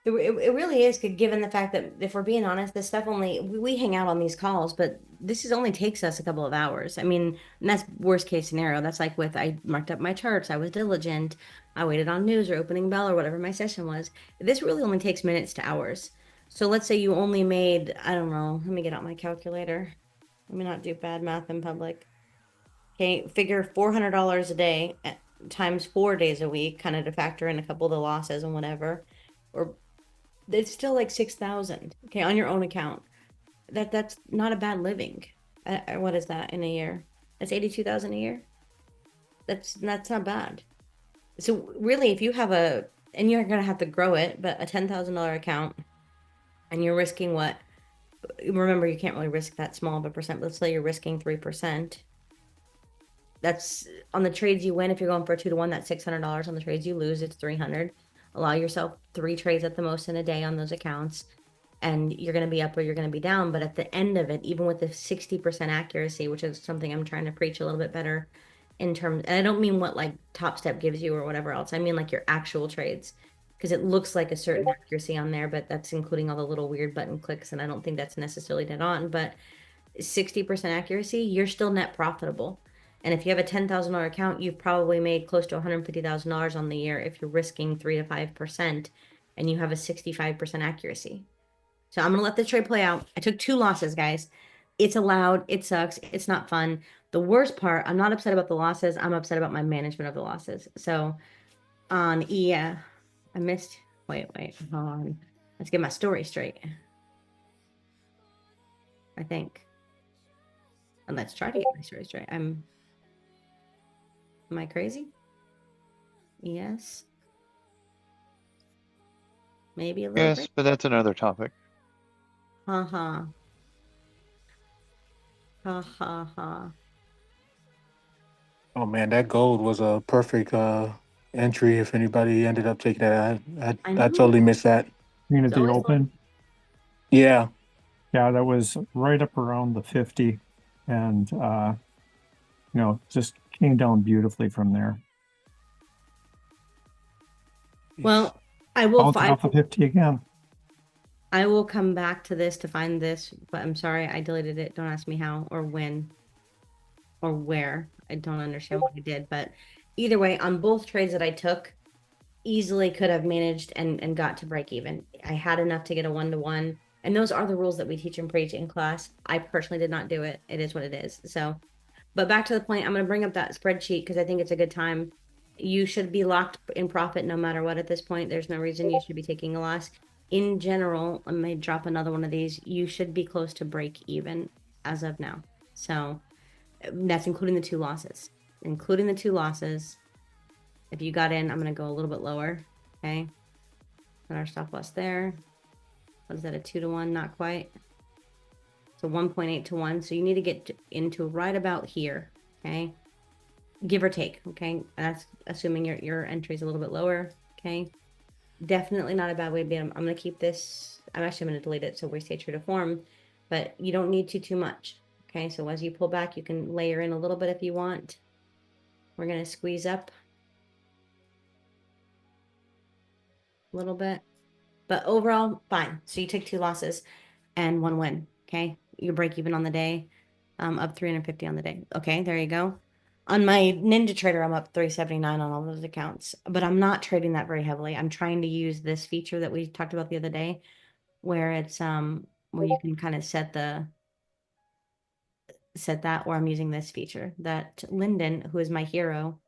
It really is good, given the fact that, if we're being honest, this stuff we hang out on these calls, but this only takes us a couple of hours. I mean, and that's worst case scenario. That's like I marked up my charts, I was diligent, I waited on news or opening bell or whatever my session was. This really only takes minutes to hours. So let's say you only made, I don't know, let me get out my calculator. Let me not do bad math in public. Okay, figure $400 a day times 4 days a week, kind of to factor in a couple of the losses and whatever, or it's still like 6,000. Okay, on your own account. That's not a bad living. What is that in a year? That's 82,000 a year. That's not bad. So really, if you have and you're gonna have to grow it, but a $10,000 account, and you're risking what? Remember, you can't really risk that small of a percent. Let's say you're risking 3%. That's on the trades you win. If you're going for a 2 to 1, that's $600. On the trades you lose, it's 300. Allow yourself 3 trades at the most in a day on those accounts, and you're going to be up or you're going to be down. But at the end of it, even with the 60% accuracy, which is something I'm trying to preach a little bit better in terms, and I don't mean what like Top Step gives you or whatever else. I mean like your actual trades, because it looks like a certain accuracy on there, but that's including all the little weird button clicks, and I don't think that's necessarily dead on. But 60% accuracy, you're still net profitable. And if you have a $10,000 account, you've probably made close to $150,000 on the year if you're risking 3 to 5% and you have a 65% accuracy. So I'm going to let this trade play out. I took 2 losses, guys. It's allowed. It sucks. It's not fun. The worst part, I'm not upset about the losses. I'm upset about my management of the losses. So on I missed. Wait, hold on. Let's get my story straight. I think. And let's try to get my story straight. Am I crazy? Yes. Maybe a little Yes, bit. but that's another topic. Ha ha. Ha ha ha. Oh man, that gold was a perfect entry if anybody ended up taking that. I I know. totally missed that. You mean at It's the always open? Yeah. Yeah, that was right up around the 50 and just came down beautifully from there. Well, I will Bounced off the 50 again. I will come back to this to find this, but I'm sorry I deleted it. Don't ask me how or when or where. I don't understand what I did, but either way, on both trades that I took, easily could have managed and got to break even. I had enough to get a 1-to-1, and those are the rules that we teach and preach in class. I personally did not do it. It is what it is. So, but back to the point, I'm going to bring up that spreadsheet because I think it's a good time. You should be locked in profit no matter what at this point. There's no reason you should be taking a loss. In general, I may drop another one of these. You should be close to break even as of now. So that's including the 2 losses. Including the 2 losses. If you got in, I'm going to go a little bit lower. Okay. Put our stop loss there. What is that, a 2 to 1? Not quite. So 1.8 to 1. So you need to get into right about here. Okay. Give or take. Okay. That's assuming your entry is a little bit lower. Okay. Definitely not a bad way to be. I'm going to keep this I'm actually going to delete it so we stay true to form, but you don't need too much. Okay, so as you pull back, you can layer in a little bit if you want. We're going to squeeze up a little bit, but overall, fine. So you take 2 losses and 1 win. Okay, you break even on the day, up 350 on the day. Okay, there you go. On my Ninja Trader, I'm up 379 on all those accounts, but I'm not trading that very heavily. I'm trying to use this feature that we talked about the other day, where it's where you can kind of set that, or I'm using this feature that Lyndon, who is my hero,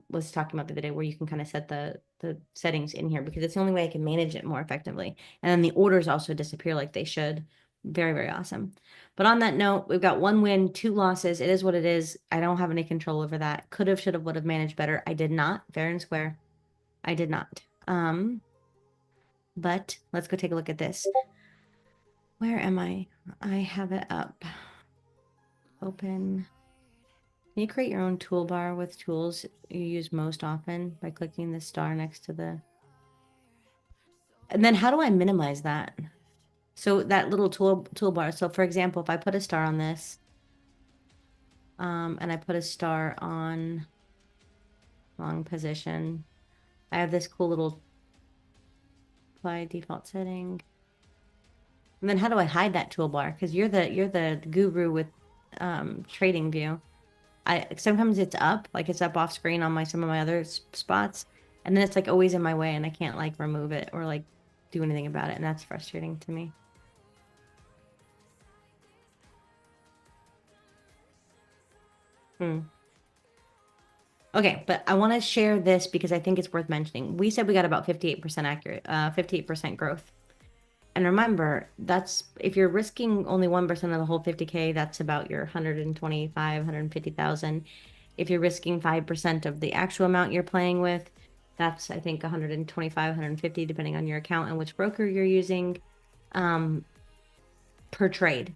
was talking about the other day, where you can kind of set the settings in here, because it's the only way I can manage it more effectively. And then the orders also disappear like they should. Very, very awesome. But on that note, we've got 1 win, 2 losses. It is what it is. I don't have any control over that. Could have, should have, would have managed better. I did not. Fair and square. I did not. But let's go take a look at this. Where am I? I have it up. Open. Can you create your own toolbar with tools you use most often by clicking the star next to the... And then how do I minimize that? So that little toolbar. So for example, if I put a star on this, and I put a star on long position, I have this cool little apply default setting. And then how do I hide that toolbar? Because you're the guru with trading view. Sometimes it's up, like it's up off screen on some of my other spots, and then it's like always in my way, and I can't like remove it or like do anything about it, and that's frustrating to me. Okay, but I want to share this because I think it's worth mentioning. We said we got about 58% accurate, 58% growth. And remember, that's if you're risking only 1% of the whole 50K, that's about your 125, 150,000. If you're risking 5% of the actual amount you're playing with, that's, I think, 125, 150, depending on your account and which broker you're using, per trade.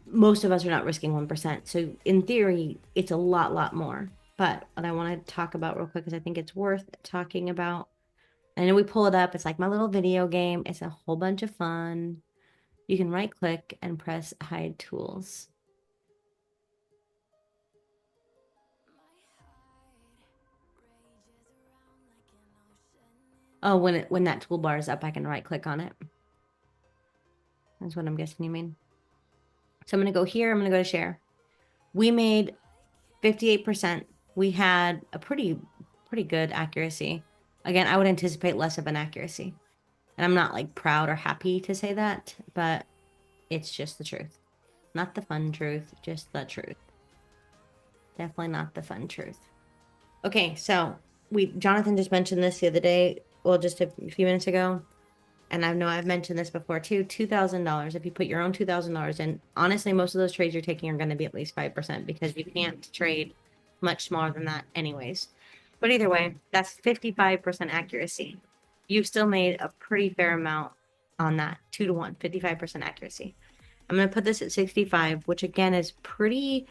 Most of us are not risking 1%. So in theory, it's a lot more. But what I want to talk about real quick, because I think it's worth talking about. I know we pull it up. It's like my little video game. It's a whole bunch of fun. You can right click and press hide tools. Oh, when that toolbar is up, I can right click on it. That's what I'm guessing you mean. So I'm going to go here. I'm going to go to share. We made 58%. We had a pretty good accuracy. Again, I would anticipate less of an accuracy. And I'm not like proud or happy to say that, but it's just the truth. Not the fun truth, just the truth. Definitely not the fun truth. Okay, so Jonathan just mentioned this the other day, well, just a few minutes ago. And I know I've mentioned this before too, $2,000. If you put your own $2,000 in, honestly, most of those trades you're taking are going to be at least 5% because you can't trade much smaller than that anyways. But either way, that's 55% accuracy. You've still made a pretty fair amount on that, 2 to 1, 55% accuracy. I'm going to put this at 65, which again is pretty...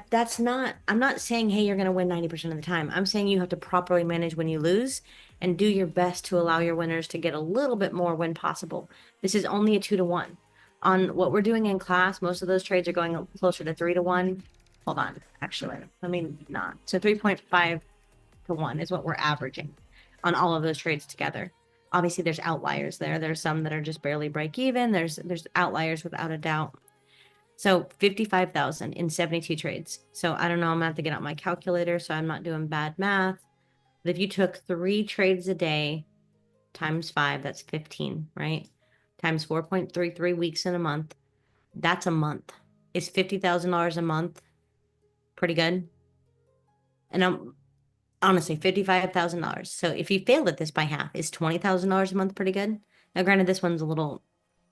That's not, I'm not saying, hey, you're going to win 90% of the time. I'm saying you have to properly manage when you lose and do your best to allow your winners to get a little bit more when possible. This is only a 2 to 1. On what we're doing in class, most of those trades are going closer to 3 to 1. Hold on, actually, let me not. So 3.5 to 1 is what we're averaging on all of those trades together. Obviously, there's outliers there. There's some that are just barely break even. There's outliers without a doubt. So 55,000 in 72 trades. So I don't know, I'm gonna have to get out my calculator, so I'm not doing bad math. But if you took 3 trades a day times 5, that's 15, right? Times 4.33 weeks in a month, that's a month. Is $50,000 a month pretty good? And I'm honestly $55,000. So if you failed at this by half, is $20,000 a month pretty good? Now, granted, this one's a little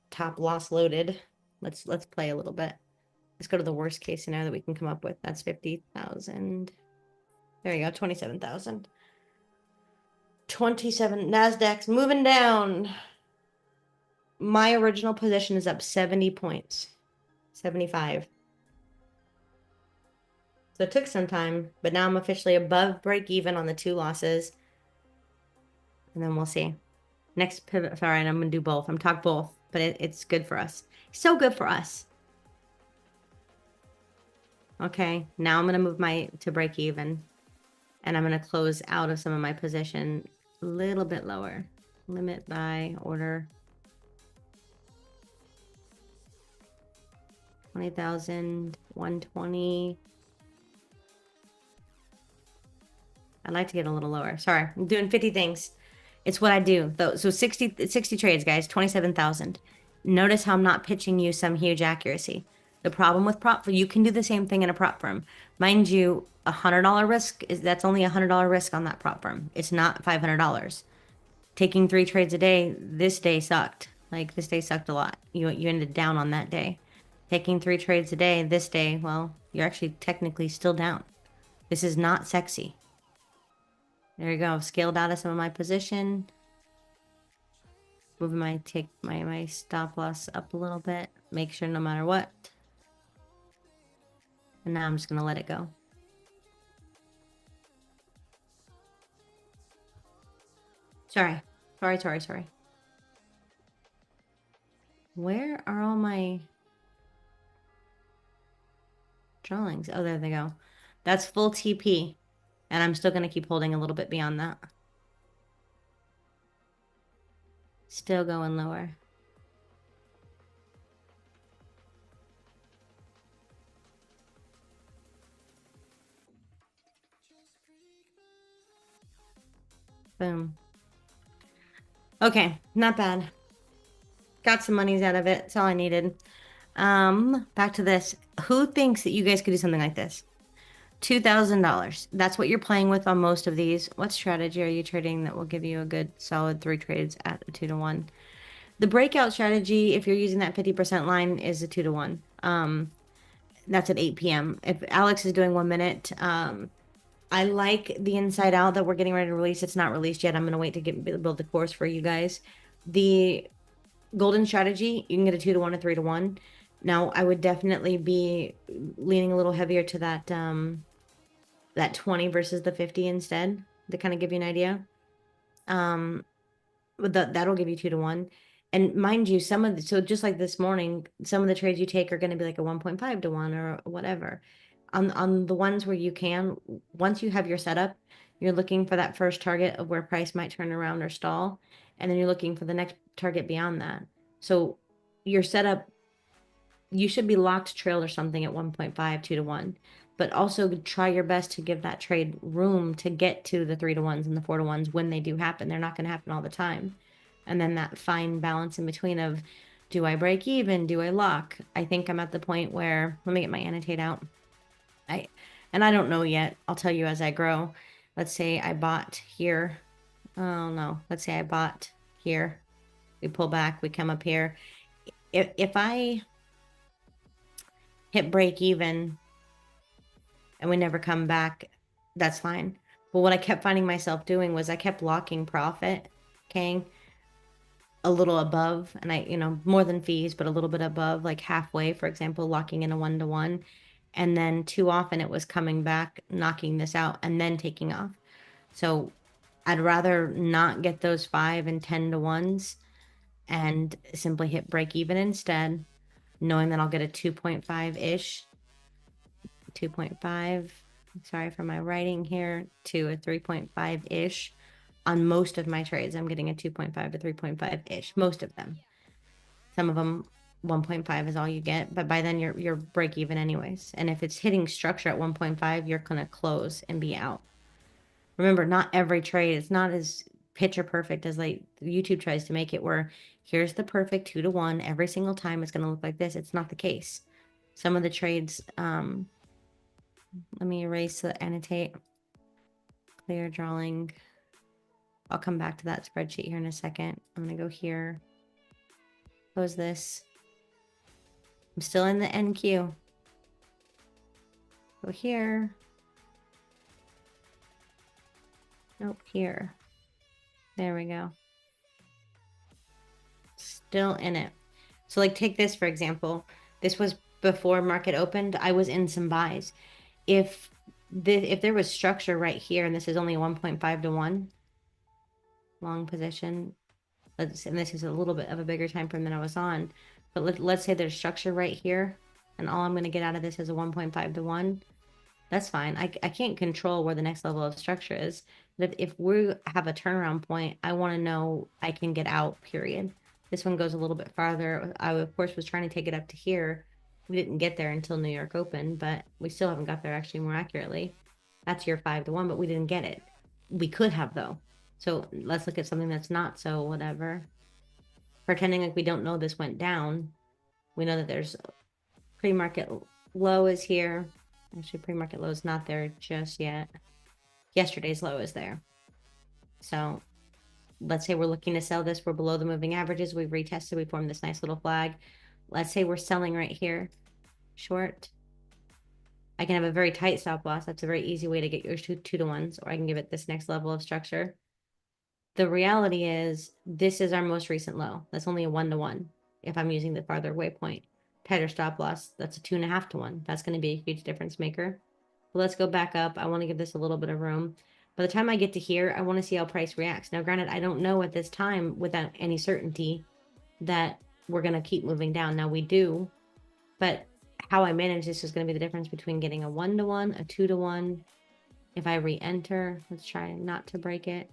top loss loaded. Let's play a little bit. Let's go to the worst case scenario that we can come up with. That's 50,000. There you go, 27,000. 27, NASDAQ's moving down. My original position is up 70 points, 75. So it took some time, but now I'm officially above break even on the 2 losses. And then we'll see. Next pivot. Sorry, and I'm gonna do both. I'm talk both, but it's good for us. So good for us. Okay, now I'm gonna move my to break even, and I'm gonna close out of some of my position a little bit lower. Limit by order. 20,000, 120. I'd like to get a little lower. Sorry, I'm doing 50 things. It's what I do though. So 60 trades, guys, 27,000. Notice how I'm not pitching you some huge accuracy. The problem with prop, you can do the same thing in a prop firm. Mind you, $100 risk that's only $100 risk on that prop firm. It's not $500. Taking 3 trades a day, this day sucked. Like this day sucked a lot. You ended down on that day. Taking 3 trades a day, this day, well, you're actually technically still down. This is not sexy. There you go. Scaled out of some of my position. Moving my stop loss up a little bit. Make sure no matter what. And now I'm just gonna let it go. Sorry. Where are all my drawings? Oh, there they go. That's full TP. And I'm still gonna keep holding a little bit beyond that. Still going lower. Boom. Okay, not bad. Got some monies out of it. That's all I needed. Back to this. Who thinks that you guys could do something like this? $2,000. That's what you're playing with on most of these. What strategy are you trading that will give you a good solid 3 trades at a 2-to-1? The breakout strategy, if you're using that 50% line, is a 2-to-1. That's at 8 p.m. If Alex is doing 1 minute, I like the inside out that we're getting ready to release. It's not released yet. I'm going to wait to build the course for you guys. The golden strategy, you can get a 2-to-1, a 3-to-1. Now, I would definitely be leaning a little heavier to that that 20 versus the 50 instead to kind of give you an idea. But that'll give you 2-to-1. And mind you, so just like this morning, some of the trades you take are going to be like a 1.5-to-1 or whatever. On the ones where you can, once you have your setup, you're looking for that first target of where price might turn around or stall, and then you're looking for the next target beyond that. So your setup, you should be locked, trailed, or something at 1.5, 2-to-1. But also try your best to give that trade room to get to the 3-to-1s and the 4-to-1s when they do happen. They're not going to happen all the time. And then that fine balance in between of, do I break even? Do I lock? I think I'm at the point where, let me get my annotate out. And I don't know yet. I'll tell you as I grow. Let's say I bought here. Oh no. Let's say I bought here. We pull back. We come up here. If I hit break even and we never come back, that's fine. But what I kept finding myself doing was I kept locking profit, okay, a little above, and more than fees, but a little bit above, like halfway, for example, locking in a 1-to-1. And then too often it was coming back, knocking this out, and then taking off. So I'd rather not get those 5 and 10-to-1s and simply hit break even instead, knowing that I'll get a 2.5-ish, 2.5, sorry for my writing here, to a 3.5-ish. On most of my trades, I'm getting a 2.5 to 3.5-ish, most of them. Some of them 1.5 is all you get, but by then you're break even anyways. And if it's hitting structure at 1.5, you're gonna close and be out. Remember, not every trade, it's not as picture perfect as like YouTube tries to make it, where here's the perfect 2-to-1 every single time it's gonna look like this. It's not the case. Some of the trades, let me erase the annotate, clear drawing. I'll come back to that spreadsheet here in a second. I'm gonna go here, close this. I'm still in the NQ. Go here. Nope, here. There we go. Still in it. So like take this for example. This was before market opened. I was in some buys. If there was structure right here and this is only a 1.5-to-1 long position, and this is a little bit of a bigger time frame than I was on, but let's say there's structure right here, and all I'm going to get out of this is a 1.5 to 1. That's fine. I can't control where the next level of structure is. But if we have a turnaround point, I want to know I can get out, period. This one goes a little bit farther. I, of course, was trying to take it up to here. We didn't get there until New York opened, but we still haven't got there actually more accurately. That's your 5 to 1, but we didn't get it. We could have, though. So let's look at something that's not so whatever. Pretending like we don't know this went down. We know that there's pre-market low is here. Actually, pre-market low is not there just yet. Yesterday's low is there. So let's say we're looking to sell this. We're below the moving averages. We've retested. We formed this nice little flag. Let's say we're selling right here. Short. I can have a very tight stop loss. That's a very easy way to get your 2 to 1s, or I can give it this next level of structure. The reality is this is our most recent low. That's only a 1 to 1 if I'm using the farther waypoint. Tighter stop loss, that's a 2.5 to 1. That's going to be a huge difference maker. But let's go back up. I want to give this a little bit of room. By the time I get to here, I want to see how price reacts. Now, granted, I don't know at this time without any certainty that we're going to keep moving down. Now we do, but how I manage this is going to be the difference between getting a 1 to 1, a 2 to 1. If I re-enter, let's try not to break it.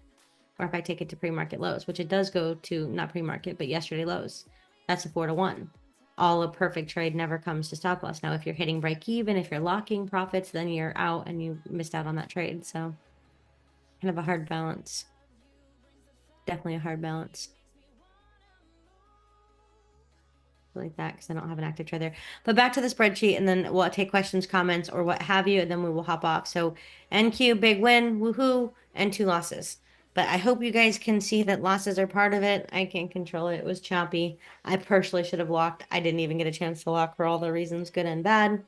Or if I take it to pre-market lows, which it does go to, not pre-market, but yesterday lows. That's a 4 to 1. All a perfect trade never comes to stop loss. Now, if you're hitting break even, if you're locking profits, then you're out and you missed out on that trade. So kind of a hard balance. Definitely a hard balance. Like that, because I don't have an active trade there. But back to the spreadsheet, and then we'll take questions, comments, or what have you, and then we will hop off. So NQ, big win, woohoo, and 2 losses. But I hope you guys can see that losses are part of it. I can't control it. It was choppy. I personally should have locked. I didn't even get a chance to lock for all the reasons, good and bad.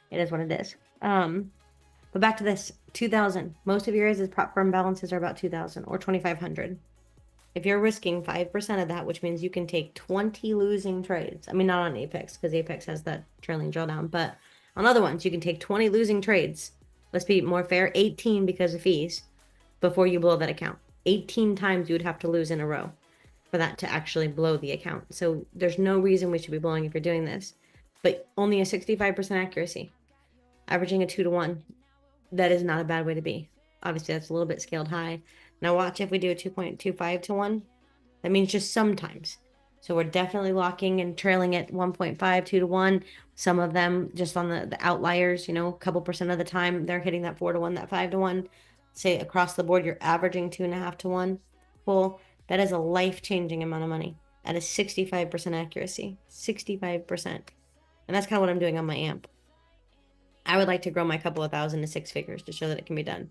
It is what it is. But back to this, 2,000. Most of your guys' prop firm balances are about 2,000 or 2,500. If you're risking 5% of that, which means you can take 20 losing trades. I mean, not on Apex, because Apex has that trailing drawdown, but on other ones, you can take 20 losing trades. Let's be more fair, 18 because of fees before you blow that account. 18 times you would have to lose in a row for that to actually blow the account. So there's no reason we should be blowing if you're doing this. But only a 65% accuracy. Averaging a 2 to 1. That is not a bad way to be. Obviously, that's a little bit scaled high. Now watch if we do a 2.25 to 1. That means just sometimes. So we're definitely locking and trailing at 1.5, 2 to 1. Some of them just on the outliers, a couple percent of the time, they're hitting that 4 to 1, that 5 to 1. Say across the board, you're averaging 2.5 to 1. Well, that is a life-changing amount of money at a 65% accuracy. 65%. And that's kind of what I'm doing on my AMP. I would like to grow my couple of thousand to 6 figures to show that it can be done.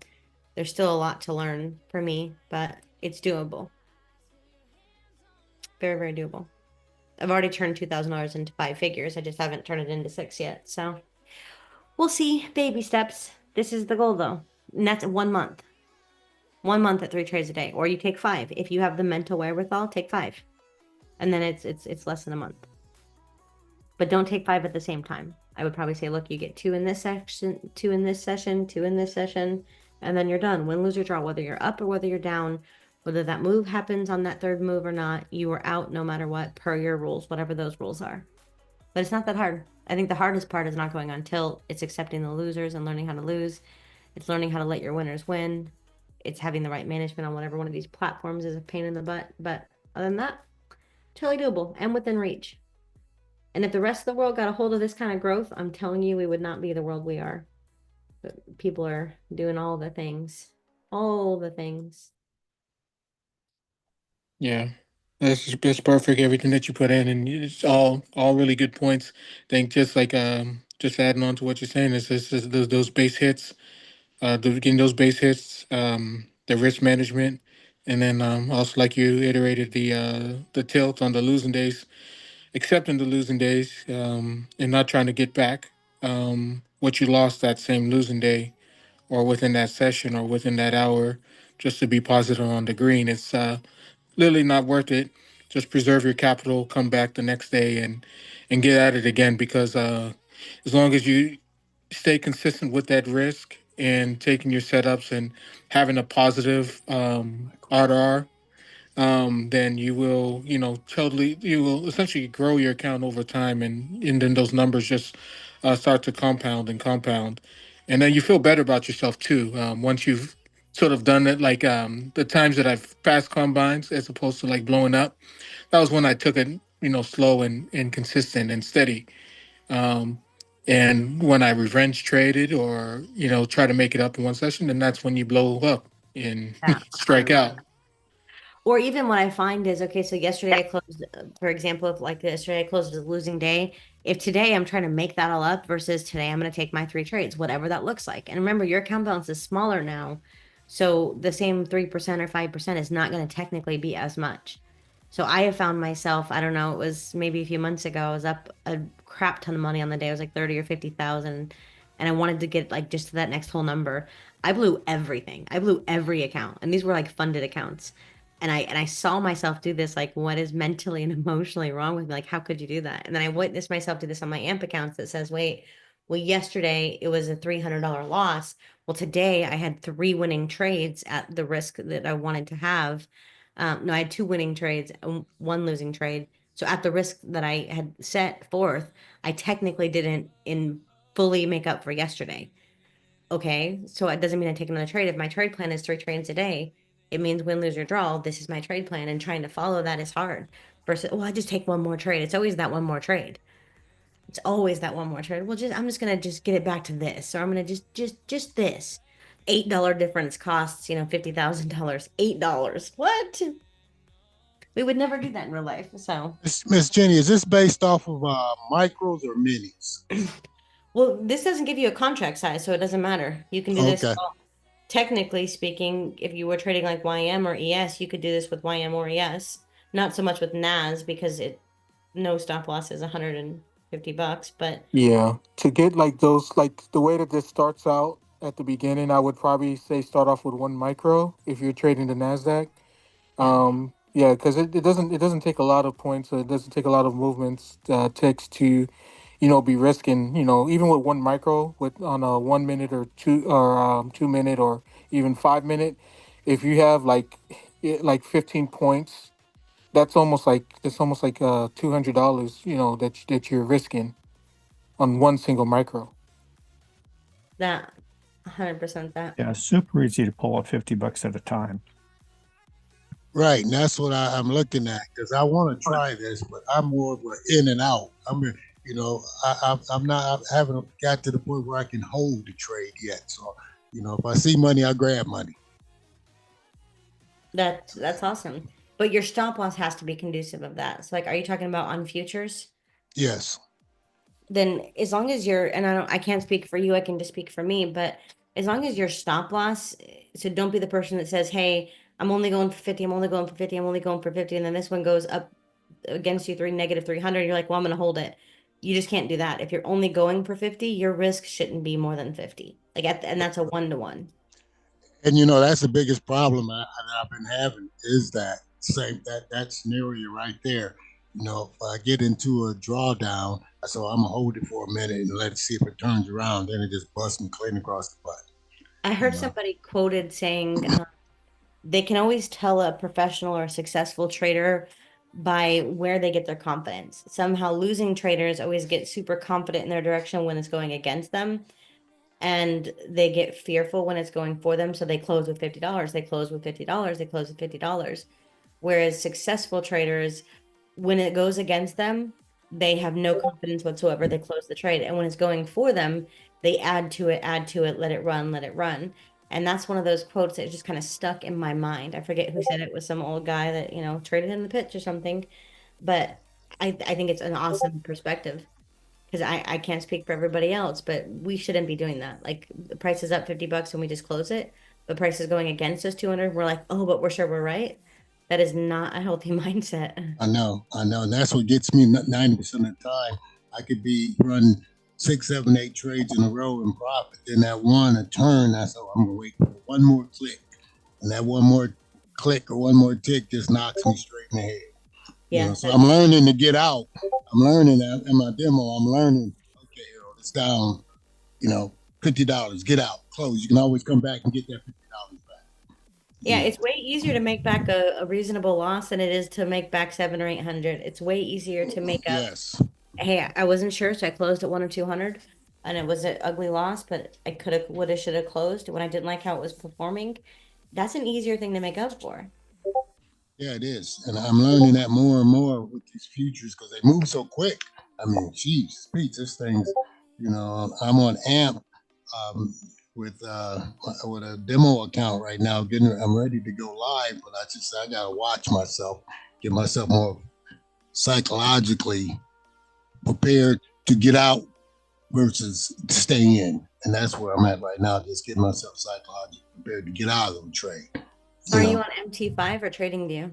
There's still a lot to learn for me, but it's doable. Very, very doable. I've already turned $2,000 into 5 figures. I just haven't turned it into 6 yet. So we'll see. Baby steps. This is the goal, though. And that's 1 month. 1 month at 3 trades a day. Or you take 5. If you have the mental wherewithal, take 5. And then it's less than a month. But don't take 5 at the same time. I would probably say, look, you get 2 in this section, 2 in this session, 2 in this session, and then you're done. Win, lose, or draw, whether you're up or whether you're down, whether that move happens on that 3rd move or not, you are out no matter what, per your rules, whatever those rules are. But it's not that hard. I think the hardest part is not going on tilt. It's accepting the losers and learning how to lose. It's learning how to let your winners win. It's having the right management on whatever one of these platforms is a pain in the butt. But other than that, totally doable and within reach. And if the rest of the world got a hold of this kind of growth, I'm telling you, we would not be the world we are. But people are doing all the things. All the things. Yeah, that's perfect. Everything that you put in, and it's all really good points. I think just adding on to what you're saying is those base hits, getting those base hits, the risk management, and then also like you iterated the tilt on the losing days, accepting the losing days, and not trying to get back what you lost that same losing day, or within that session, or within that hour, just to be positive on the green. It's literally not worth it. Just preserve your capital, come back the next day, and get at it again. Because as long as you stay consistent with that risk and taking your setups and having a positive RR, then you will, you will essentially grow your account over time, and then those numbers just start to compound and compound, and then you feel better about yourself too. Once you've sort of done it, like the times that I've passed combines as opposed to like blowing up, that was when I took it, slow and consistent and steady. Um, and when I revenge traded or, try to make it up in one session, then that's when you blow up and Yeah, strike out. or even what I find is, okay, so yesterday I closed, for example, if like yesterday I closed as a losing day. If today I'm trying to make that all up versus today I'm going to take my 3 trades, whatever that looks like. And remember, your account balance is smaller now. So the same 3% or 5% is not going to technically be as much. So I have found myself, I don't know, it was maybe a few months ago, I was up a crap ton of money on the day. It was like 30 or 50,000. And I wanted to get like just to that next whole number. I blew everything. I blew every account. And these were like funded accounts. And I saw myself do this, like what is mentally and emotionally wrong with me? Like, how could you do that? And then I witnessed myself do this on my AMP accounts that says, wait, well, yesterday it was a $300 loss. Well, today I had 3 winning trades at the risk that I wanted to have. No, I had 2 winning trades, 1 losing trade. So at the risk that I had set forth, I technically didn't in fully make up for yesterday. Okay, so it doesn't mean I take another trade. If my trade plan is 3 trades a day, it means win, lose, or draw. This is my trade plan, and trying to follow that is hard. Versus, well, I just take one more trade. It's always that one more trade. It's always that one more trade. Well, I'm just gonna just get it back to this, or I'm gonna just this. $8 difference costs, $50,000. $8. What? We would never do that in real life. So, Miss Jenny, is this based off of micros or minis? well, this doesn't give you a contract size, so it doesn't matter. You can do this. Okay. Technically speaking, if you were trading like YM or ES, you could do this with YM or ES. Not so much with NAS because no stop loss is $150, but Yeah, to get like those, like the way that this starts out at the beginning, I would probably say start off with one micro if you're trading the Nasdaq. yeah. Yeah, because it doesn't take a lot of points. It doesn't take a lot of movements ticks to, be risking. Even with one micro, with on a 1 minute or 2 minute or even 5 minute, if you have like 15 points, it's almost like $200. That you're risking on one single micro. That 100% that. Yeah, super easy to pull at $50 at a time. Right, and that's what I'm looking at because I want to try this, but I'm more of an in and out. I'm not. I haven't got to the point where I can hold the trade yet. So, if I see money, I grab money. That's awesome. But your stop loss has to be conducive of that. So like, are you talking about on futures? Yes. Then as long as and I can't speak for you, I can just speak for me, but as long as your stop loss, so don't be the person that says, hey, I'm only going for 50, I'm only going for 50, I'm only going for 50, and then this one goes up against you negative 300, you're like, well, I'm going to hold it. You just can't do that. If you're only going for 50, your risk shouldn't be more than 50. And that's a 1-to-1. And that's the biggest problem that I've been having is that scenario right there. If I get into a drawdown, so I'm gonna hold it for a minute and let it see if it turns around. Then it just busts me clean across the butt. I heard somebody quoted saying they can always tell a professional or a successful trader by where they get their confidence. Somehow losing traders always get super confident in their direction when it's going against them. And they get fearful when it's going for them. So they close with $50. They close with $50. They close with $50. Whereas successful traders, when it goes against them, they have no confidence whatsoever. They close the trade. And when it's going for them, they add to it, let it run, let it run. And that's one of those quotes that just kind of stuck in my mind. I forget who said it. It was some old guy that, traded in the pitch or something. But I think it's an awesome perspective because I can't speak for everybody else, but we shouldn't be doing that. Like the price is up $50 and we just close it. The price is going against us 200. We're like, oh, but we're sure we're right. That is not a healthy mindset. I know, and that's what gets me 90% of the time. I could be run 6, 7, 8 trades in a row and profit. Then that one a turn, I said, I'm gonna wait for one more click, and that one more click or one more tick just knocks me straight in the head. Yeah. So I'm learning to get out. I'm learning that in my demo. I'm learning. Okay, it's down. $50. Get out. Close. You can always come back and get that $50 back. Yeah, it's way easier to make back a reasonable loss than it is to make back 700 or 800. It's way easier to make up. Yes. Hey, I wasn't sure, so I closed at 1 or 200, and it was an ugly loss, but I could have, would have, should have closed when I didn't like how it was performing. That's an easier thing to make up for. Yeah, it is. And I'm learning that more and more with these futures because they move so quick. I mean, geez, Pete, this thing's, I'm on AMP um, with a demo account right now. I'm ready to go live, but I gotta watch myself, get myself more psychologically prepared to get out versus stay in. And that's where I'm at right now, just getting myself psychologically prepared to get out of the trade. Are you on MT5 or TradingView?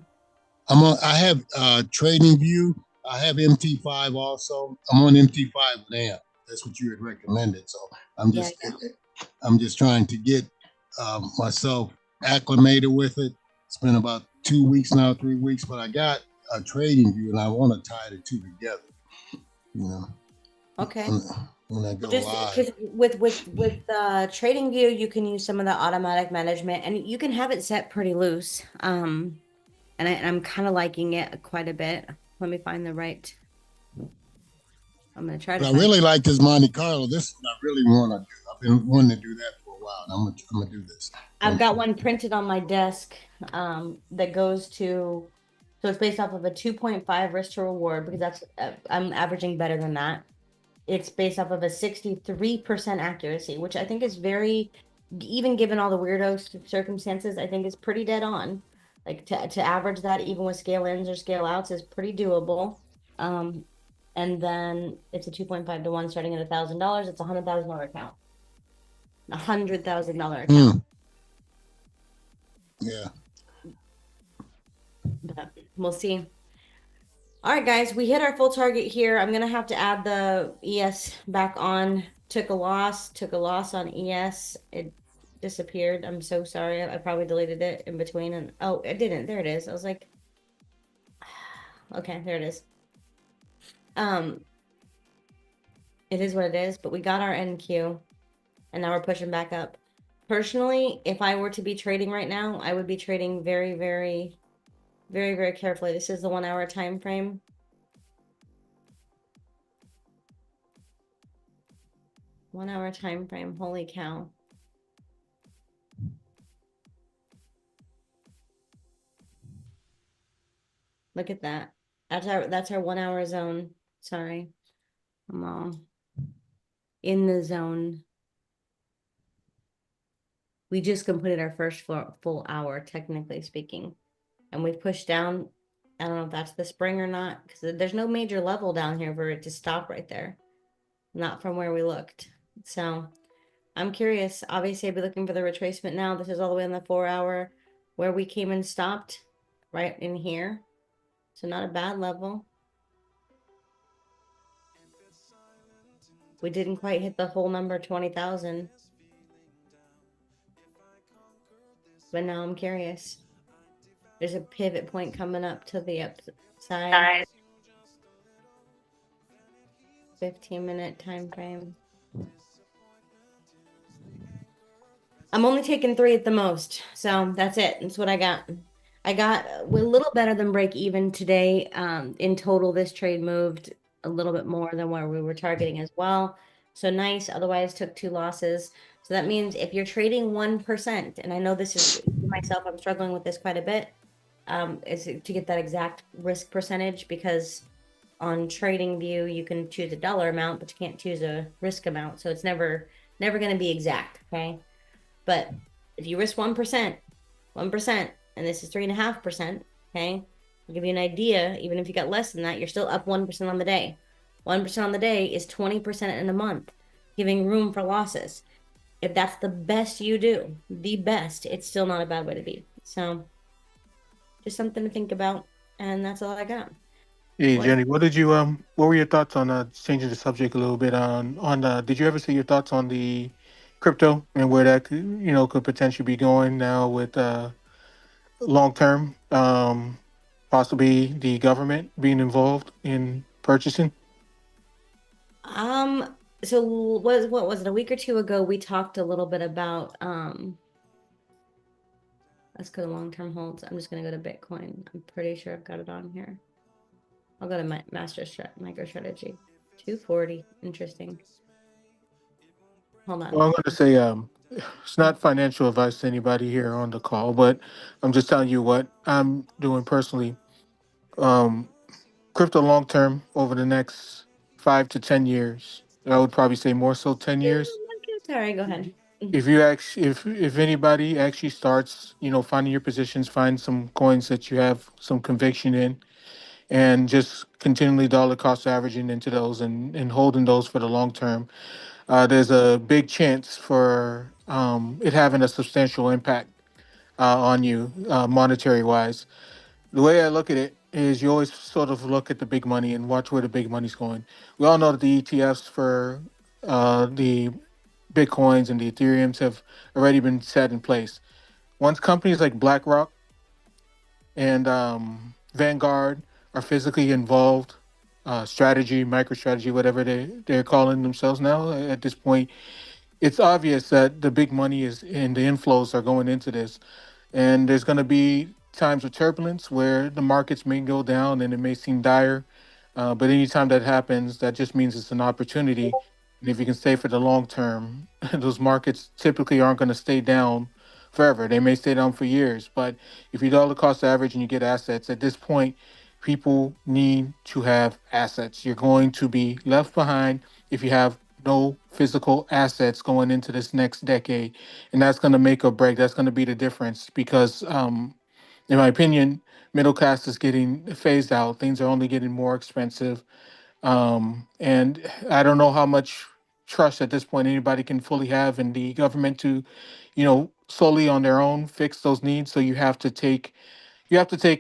I have Trading View. I have MT5 also. I'm on MT5 with AMP. That's what you had recommended. So I'm just trying to get myself acclimated with it. It's been about 2 weeks now, 3 weeks, but I got a Trading View and I want to tie the two together. Okay. When I go Just live. because with TradingView, you can use some of the automatic management, and you can have it set pretty loose. And I'm kind of liking it quite a bit. Let me find the right. I'm gonna try to. But I really like this Monte Carlo. This is what I really want to do. I've been wanting to do that for a while. And I'm gonna do this. I've got one printed on my desk that goes to, so it's based off of a 2.5 risk to reward, because that's I'm averaging better than that. It's based off of a 63% accuracy, which I think is very, even given all the weirdo circumstances, I think is pretty dead on. Like to average that even with scale ins or scale outs is pretty doable. And then it's a 2.5 to 1 starting at $1,000. It's a $100,000 account. $100,000 account. Yeah. But we'll see. All right, guys, we hit our full target here. I'm gonna have to add the ES back on. Took a loss on ES. It disappeared. I'm so sorry. I probably deleted it in between, and oh, it didn't. There it is. I was like, okay, there it is. It is what it is, but we got our NQ, and now we're pushing back up. Personally, if I were to be trading right now, I would be trading very, very, very, very carefully. This is the 1 hour time frame. One hour time frame. Holy cow. Look at that. That's our 1 hour zone. Sorry. I'm all in the zone. We just completed our first full hour, technically speaking. And we've pushed down. I don't know if that's the spring or not, because there's no major level down here for it to stop right there. Not from where we looked. So I'm curious. Obviously, I'd be looking for the retracement now. This is all the way on the 4 hour where we came and stopped right in here. So not a bad level. We didn't quite hit the whole number, 20,000. But now I'm curious. There's a pivot point coming up to the upside. 15-minute time frame. I'm only taking 3 at the most. So that's it. That's what I got. I got a little better than break even today. In total, this trade moved a little bit more than where we were targeting as well. So nice. Otherwise, took 2 losses. So that means if you're trading 1%, and I know this is myself, I'm struggling with this quite a bit, is to get that exact risk percentage, because on TradingView you can choose a dollar amount, but you can't choose a risk amount. So it's never going to be exact. Okay. But if you risk 1%, and this is 3.5%, okay? I'll give you an idea. Even if you got less than that, you're still up 1% on the day. 1% on the day is 20% in a month, giving room for losses. If that's the best you do, the best, it's still not a bad way to be. So just something to think about. And that's all I got. Hey, Jenny, what were your thoughts on changing the subject a little bit did you ever see your thoughts on the crypto and where that could potentially be going now with long term, possibly the government being involved in purchasing? So what was it, a week or two ago, we talked a little bit about Let's go to long-term holds. I'm just gonna go to Bitcoin. I'm pretty sure I've got it on here. I'll go to my MicroStrategy. 240. Interesting. Hold on. Well, I'm going to say it's not financial advice to anybody here on the call, but I'm just telling you what I'm doing personally. Um, Crypto long term over the next 5 to 10 years. I would probably say more so 10 years. Sorry, go ahead. If you actually, if anybody actually starts, finding your positions, find some coins that you have some conviction in, and just continually dollar cost averaging into those and holding those for the long term, there's a big chance for it having a substantial impact on you monetary wise. The way I look at it is you always sort of look at the big money and watch where the big money's going. We all know that the ETFs for the Bitcoins and the Ethereums have already been set in place. Once companies like BlackRock and Vanguard are physically involved, strategy, MicroStrategy, whatever they're calling themselves now at this point, it's obvious that the big money is and the inflows are going into this. And there's going to be times of turbulence where the markets may go down and it may seem dire. But anytime that happens, that just means it's an opportunity. And if you can stay for the long term, those markets typically aren't going to stay down forever. They may stay down for years. But if you dollar cost average and you get assets, at this point, people need to have assets. You're going to be left behind if you have no physical assets going into this next decade, and that's going to make or break. That's going to be the difference because, in my opinion, middle class is getting phased out. Things are only getting more expensive, and I don't know how much trust at this point anybody can fully have in the government to, solely on their own fix those needs. So you have to take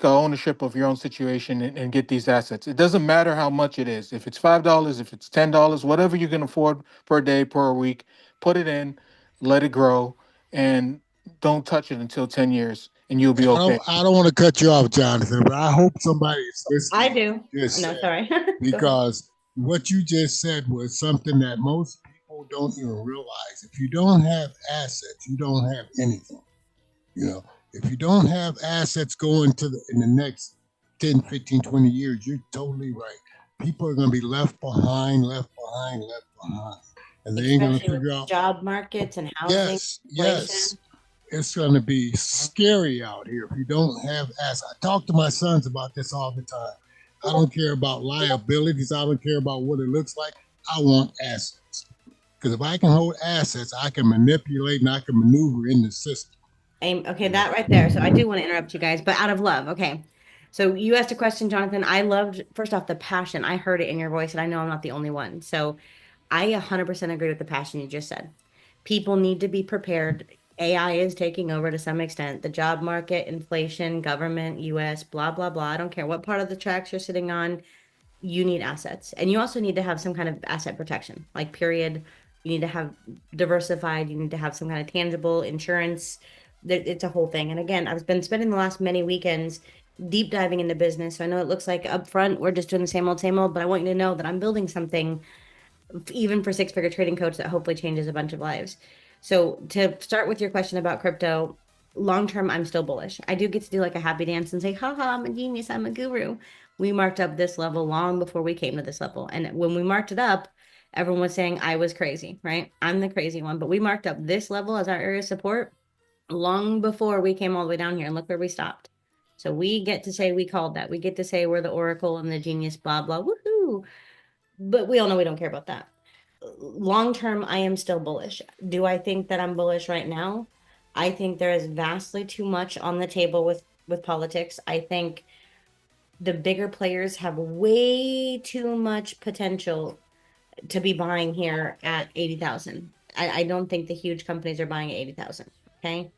ownership of your own situation and get these assets. It doesn't matter how much it is. If it's $5, if it's $10, whatever you can afford per day, per week, put it in, let it grow, and don't touch it until 10 years, and you'll be okay. I don't want to cut you off, Jonathan, but I hope somebody is I listening. do. Just No, sorry. because what you just said was something that most people don't even realize. If you don't have assets, you don't have anything. If you don't have assets going in the next 10, 15, 20 years, you're totally right. People are going to be left behind, left behind, left behind. And they ain't going to Especially with figure out, job markets and housing, yes, inflation. yes. It's going to be scary out here if you don't have assets. I talk to my sons about this all the time. I don't care about liabilities. I don't care about what it looks like. I want assets. Because if I can hold assets, I can manipulate and I can maneuver in the system. Okay, that right there. So I do want to interrupt you guys, but out of love. Okay. So you asked a question, Jonathan. I loved, first off, the passion. I heard it in your voice, and I know I'm not the only one. So I 100% agree with the passion you just said. People need to be prepared. AI is taking over to some extent. The job market, inflation, government, US, blah, blah, blah. I don't care what part of the tracks you're sitting on. You need assets. And you also need to have some kind of asset protection, like period. You need to have diversified. You need to have some kind of tangible insurance. It's a whole thing. And again, I've been spending the last many weekends deep diving into business. So I know it looks like upfront we're just doing the same old, but I want you to know that I'm building something even for six-figure trading coach that hopefully changes a bunch of lives. So to start with your question about crypto, long term, I'm still bullish. I do get to do like a happy dance and say, haha, I'm a genius, I'm a guru. We marked up this level long before we came to this level. And when we marked it up, everyone was saying I was crazy, right? I'm the crazy one. But we marked up this level as our area of support long before we came all the way down here, and look where we stopped. So we get to say we called that. We get to say we're the oracle and the genius, blah, blah, woohoo. But we all know we don't care about that. Long term, I am still bullish. Do I think that I'm bullish right now? I think there is vastly too much on the table with politics. I think the bigger players have way too much potential to be buying here at 80,000. I don't think the huge companies are buying at 80,000. Okay.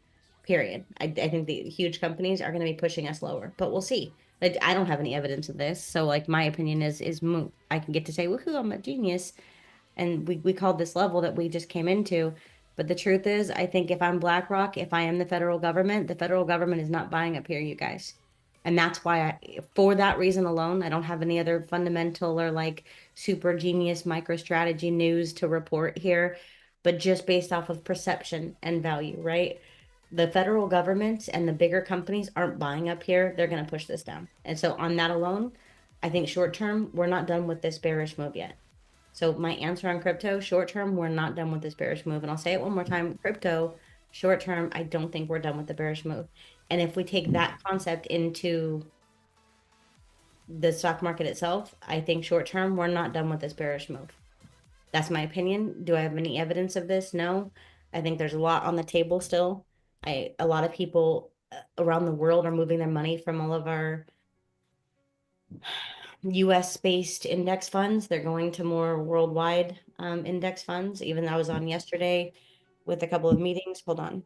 Period. I think the huge companies are going to be pushing us lower, but we'll see. Like, I don't have any evidence of this. So like my opinion is moot. I can get to say, woohoo, I'm a genius. And we called this level that we just came into. But the truth is, I think if I'm BlackRock, if I am the federal government is not buying up here, you guys. And that's why for that reason alone, I don't have any other fundamental or like super genius MicroStrategy news to report here, but just based off of perception and value, right? The federal government and the bigger companies aren't buying up here. They're going to push this down. And so on that alone, I think short term, we're not done with this bearish move yet. So my answer on crypto, short term, we're not done with this bearish move. And I'll say it one more time, crypto, short term, I don't think we're done with the bearish move. And if we take that concept into the stock market itself, I think short term, we're not done with this bearish move. That's my opinion. Do I have any evidence of this? No. I think there's a lot on the table still. A lot of people around the world are moving their money from all of our US based index funds. They're going to more worldwide index funds. Even though I was on yesterday with a couple of meetings. Hold on.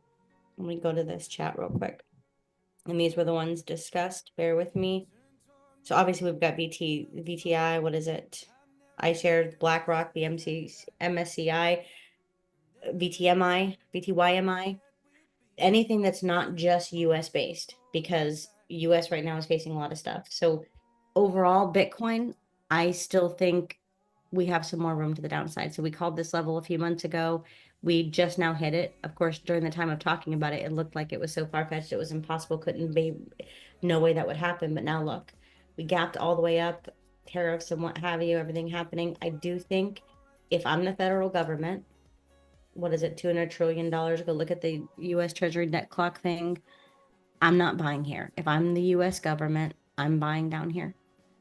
Let me go to this chat real quick. And these were the ones discussed. Bear with me. So obviously we've got VTI, what is it? iShares, BlackRock, the MSCI, VTMI, VTYMI, anything that's not just US based, because US right now is facing a lot of stuff. So overall, Bitcoin, I still think we have some more room to the downside. So we called this level a few months ago. We just now hit it. Of course, during the time of talking about it, it looked like it was so far-fetched, it was impossible, couldn't be, no way that would happen. But now look, we gapped all the way up, tariffs and what have you, everything happening. I do think if I'm the federal government, what is it, $200 trillion? Go look at the US Treasury debt clock thing. I'm not buying here. If I'm the US government, I'm buying down here.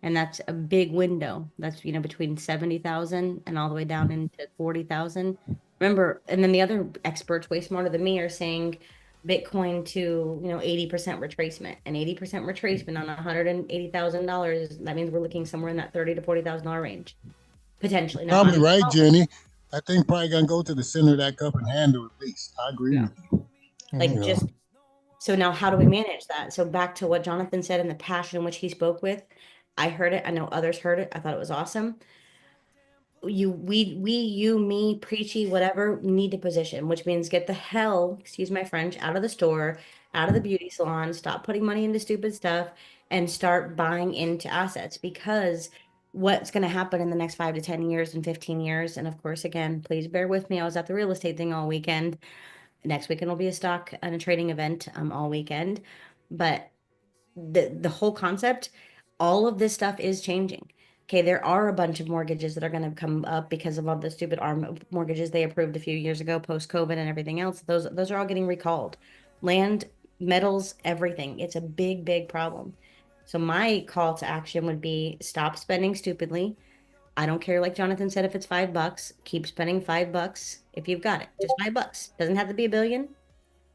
And that's a big window. That's, between 70,000 and all the way down into 40,000. Remember, and then the other experts way smarter than me are saying Bitcoin to, 80% retracement. And 80% retracement on $180,000, that means we're looking somewhere in that $30,000 to $40,000 range. Potentially. Now, Probably right, Jenny. I think probably gonna go to the center of that cup and handle at least. I agree with you. like Yeah. just so now how do we manage that? So back to what Jonathan said and the passion in which he spoke with. I heard it. I know others heard it. I thought it was awesome. You, me, preachy, whatever, need to position, which means get the hell, excuse my French, out of the store, out of the beauty salon, stop putting money into stupid stuff, and start buying into assets. Because what's going to happen in the next 5 to 10 years and 15 years, and of course, again, please bear with me. I was at the real estate thing all weekend. Next weekend will be a stock and a trading event all weekend. But the whole concept, all of this stuff is changing. Okay, there are a bunch of mortgages that are going to come up because of all the stupid ARM mortgages they approved a few years ago, post-COVID and everything else. Those are all getting recalled. Land, metals, everything. It's a big, big problem. So my call to action would be stop spending stupidly. I don't care, like Jonathan said, if it's $5, keep spending $5 if you've got it. Just $5. Doesn't have to be a billion,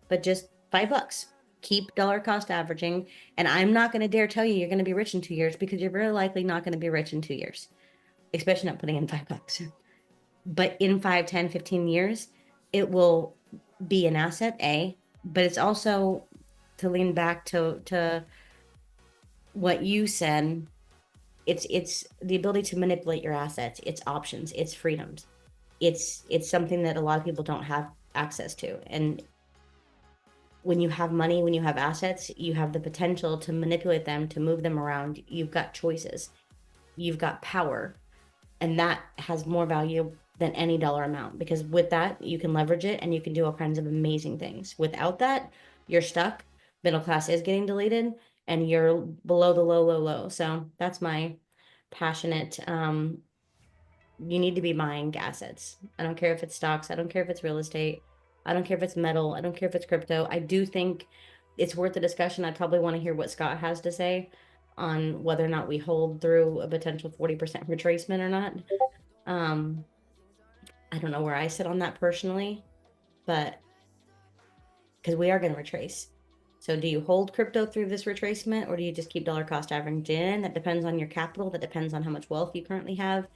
but just $5. Keep dollar cost averaging. And I'm not going to dare tell you you're going to be rich in 2 years, because you're very likely not going to be rich in 2 years, especially not putting in $5. But in 5, 10, 15 years, it will be an asset, but it's also, to lean back to what you said, it's the ability to manipulate your assets, it's options, it's freedoms. It's something that a lot of people don't have access to. And when you have money, when you have assets, you have the potential to manipulate them, to move them around. You've got choices, you've got power, and that has more value than any dollar amount, because with that, you can leverage it and you can do all kinds of amazing things. Without that, you're stuck. Middle class is getting deleted and you're below the low. So that's my passionate, you need to be buying assets. I don't care if it's stocks. I don't care if it's real estate. I don't care if it's metal. I don't care if it's crypto. I do think it's worth the discussion. I'd probably want to hear what Scott has to say on whether or not we hold through a potential 40% retracement or not. I don't know where I sit on that personally, but because we are going to retrace. So do you hold crypto through this retracement, or do you just keep dollar cost averaging in? That depends on your capital. That depends on how much wealth you currently have.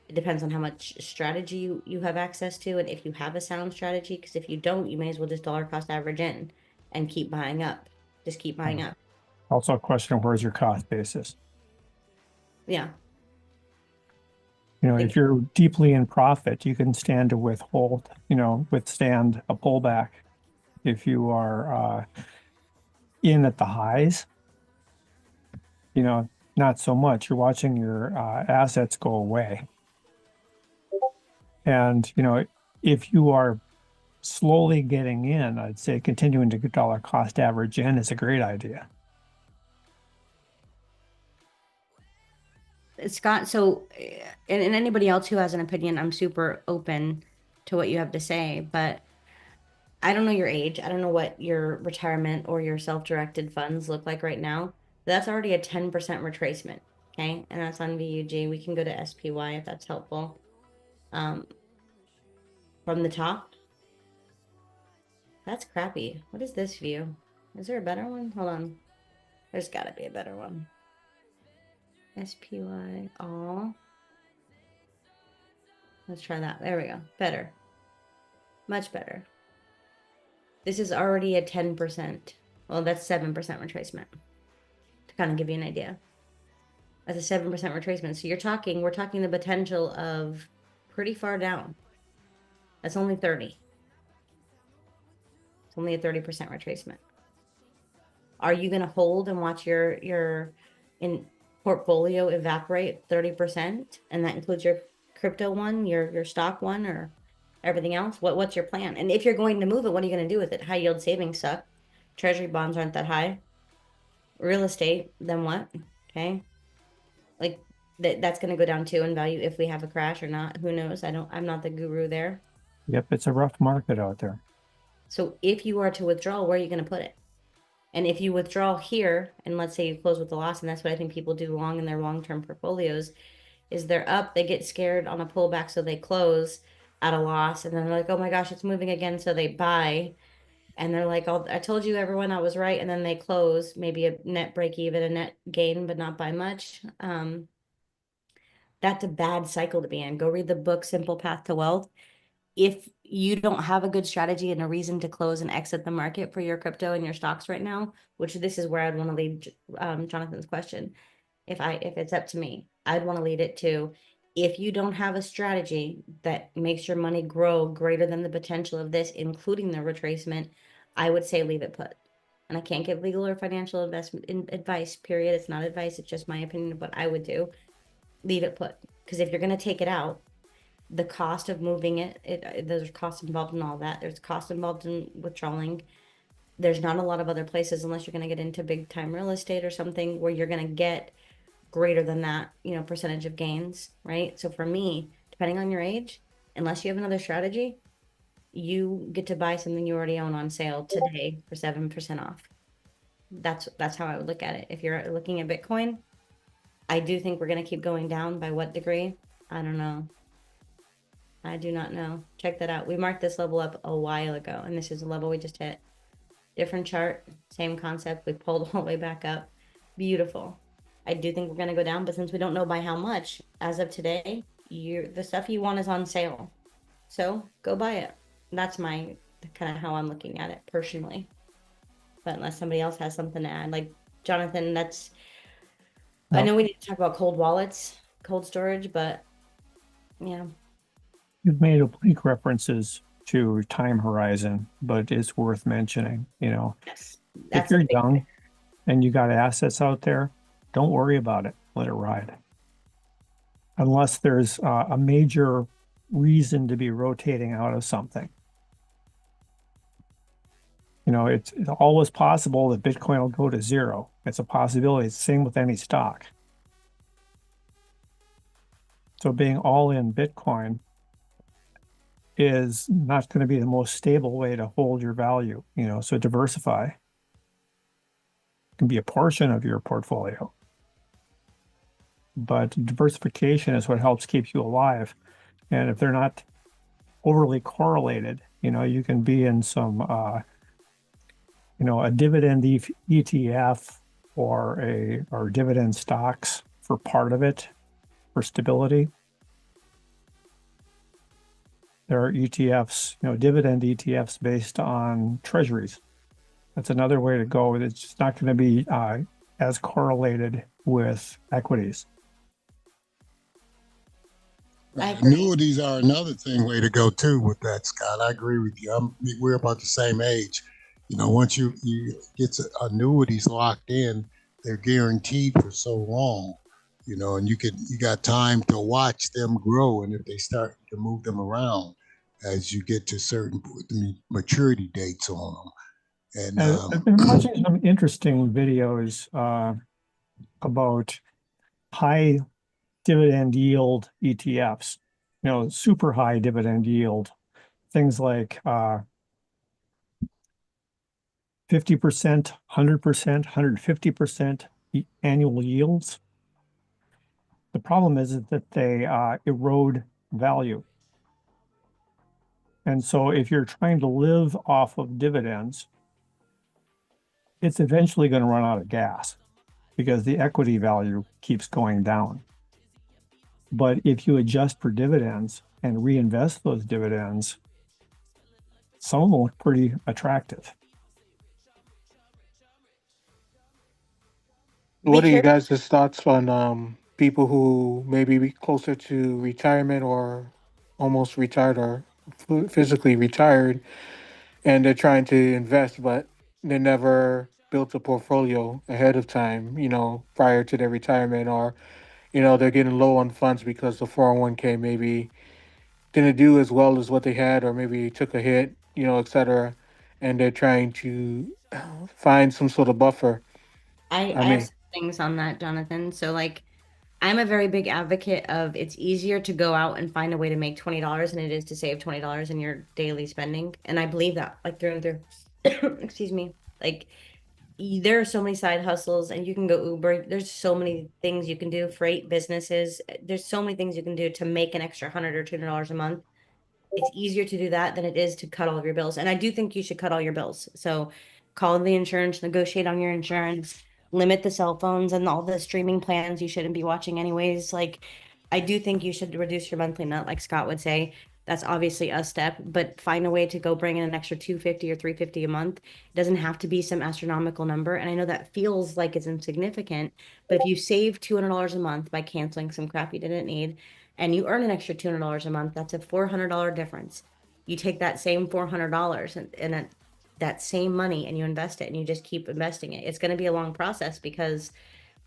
It depends on how much strategy you have access to, and if you have a sound strategy. Because if you don't, you may as well just dollar cost average in and keep buying up. Just keep buying up. Also a question of where's your cost basis? Yeah. If you're deeply in profit, you can stand to withstand a pullback. If you are in at the highs, not so much. You're watching your assets go away. And, if you are slowly getting in, I'd say continuing to dollar cost average in is a great idea. Scott, so, and anybody else who has an opinion, I'm super open to what you have to say, but I don't know your age. I don't know what your retirement or your self-directed funds look like right now. That's already a 10% retracement. Okay. And that's on VUG. We can go to SPY if that's helpful. From the top. That's crappy. What is this view? Is there a better one? Hold on. There's gotta be a better one. SPY all. Let's try that. There we go. Better. Much better. This is already a 10%. Well, that's 7% retracement. To kind of give you an idea. That's a 7% retracement. So we're talking the potential of pretty far down. That's only 30. It's only a 30% retracement. Are you going to hold and watch your in portfolio evaporate 30%? And that includes your crypto one, your stock one, or everything else? What's your plan? And if you're going to move it, what are you going to do with it? High yield savings suck. Treasury bonds aren't that high. Real estate, then what? Okay. Like that's going to go down too in value if we have a crash or not. Who knows? I'm not the guru there. Yep, it's a rough market out there. So if you are to withdraw, where are you going to put it? And if you withdraw here, and let's say you close with a loss, and that's what I think people do wrong in their long-term portfolios, is they're up, they get scared on a pullback, so they close at a loss, and then they're like, oh my gosh, it's moving again, so they buy, and they're like, oh, I told you everyone I was right, and then they close, maybe a net break even, a net gain, but not by much. That's a bad cycle to be in. Go read the book, Simple Path to Wealth. If you don't have a good strategy and a reason to close and exit the market for your crypto and your stocks right now, which this is where I'd want to lead Jonathan's question. If it's up to me, I'd want to lead it to, if you don't have a strategy that makes your money grow greater than the potential of this, including the retracement, I would say leave it put. And I can't give legal or financial investment advice, period. It's not advice. It's just my opinion of what I would do. Leave it put. Because if you're going to take it out, the cost of moving it, there's costs involved in all that. There's costs involved in withdrawing. There's not a lot of other places, unless you're going to get into big time real estate or something, where you're going to get greater than that, percentage of gains, right? So for me, depending on your age, unless you have another strategy, you get to buy something you already own on sale today for 7% off. That's how I would look at it. If you're looking at Bitcoin, I do think we're going to keep going down. By what degree? I don't know. I do not know. Check that out. We marked this level up a while ago, and this is the level we just hit. Different chart, same concept. We pulled all the way back up. Beautiful. I do think we're going to go down, but since we don't know by how much, as of today, the stuff you want is on sale. So go buy it. That's my kind of how I'm looking at it personally. But unless somebody else has something to add, like Jonathan, I know we need to talk about cold wallets, cold storage, but yeah. You've made oblique references to time horizon, but it's worth mentioning, Yes, if you're young and you got assets out there, don't worry about it. Let it ride. Unless there's a major reason to be rotating out of something. It's always possible that Bitcoin will go to zero. It's a possibility. It's the same with any stock. So being all in Bitcoin is not going to be the most stable way to hold your value, so diversify. It can be a portion of your portfolio, but diversification is what helps keep you alive. And if they're not overly correlated, you can be in some, a dividend ETF or dividend stocks for part of it for stability. There are ETFs, dividend ETFs based on treasuries. That's another way to go. It's just not going to be as correlated with equities. Annuities are another way to go too with that, Scott. I agree with you. We're about the same age. Once you get annuities locked in, they're guaranteed for so long. And you got time to watch them grow, and if they start to move them around. as you get to certain maturity dates on them. And I've been watching some interesting videos about high dividend yield ETFs, super high dividend yield, things like 50%, 100%, 150% annual yields. The problem is that they erode value. And so if you're trying to live off of dividends, it's eventually going to run out of gas because the equity value keeps going down. But if you adjust for dividends and reinvest those dividends, some of them look pretty attractive. What are you guys' thoughts on people who maybe be closer to retirement or almost retired or physically retired, and they're trying to invest, but they never built a portfolio ahead of time, prior to their retirement, or, they're getting low on funds because the 401k maybe didn't do as well as what they had, or maybe took a hit, et cetera, and they're trying to find some sort of buffer. I have some things on that, Jonathan. So like I'm a very big advocate of it's easier to go out and find a way to make $20 than it is to save $20 in your daily spending. And I believe that like through and through. Excuse me. Like there are so many side hustles and you can go Uber. There's so many things you can do, freight businesses. There's so many things you can do to make an extra $100 or $200 a month. It's easier to do that than it is to cut all of your bills. And I do think you should cut all your bills. So call the insurance, negotiate on your insurance, limit the cell phones and all the streaming plans you shouldn't be watching anyways. Like I do think you should reduce your monthly nut, like Scott would say. That's obviously a step, but find a way to go bring in an extra 250 or 350 a month. It doesn't have to be some astronomical number. And I know that feels like it's insignificant, but if you save $200 a month by canceling some crap you didn't need, and you earn an extra $200 a month, that's a $400 difference. You take that same $400 and that same money and you invest it and you just keep investing it. It's going to be a long process because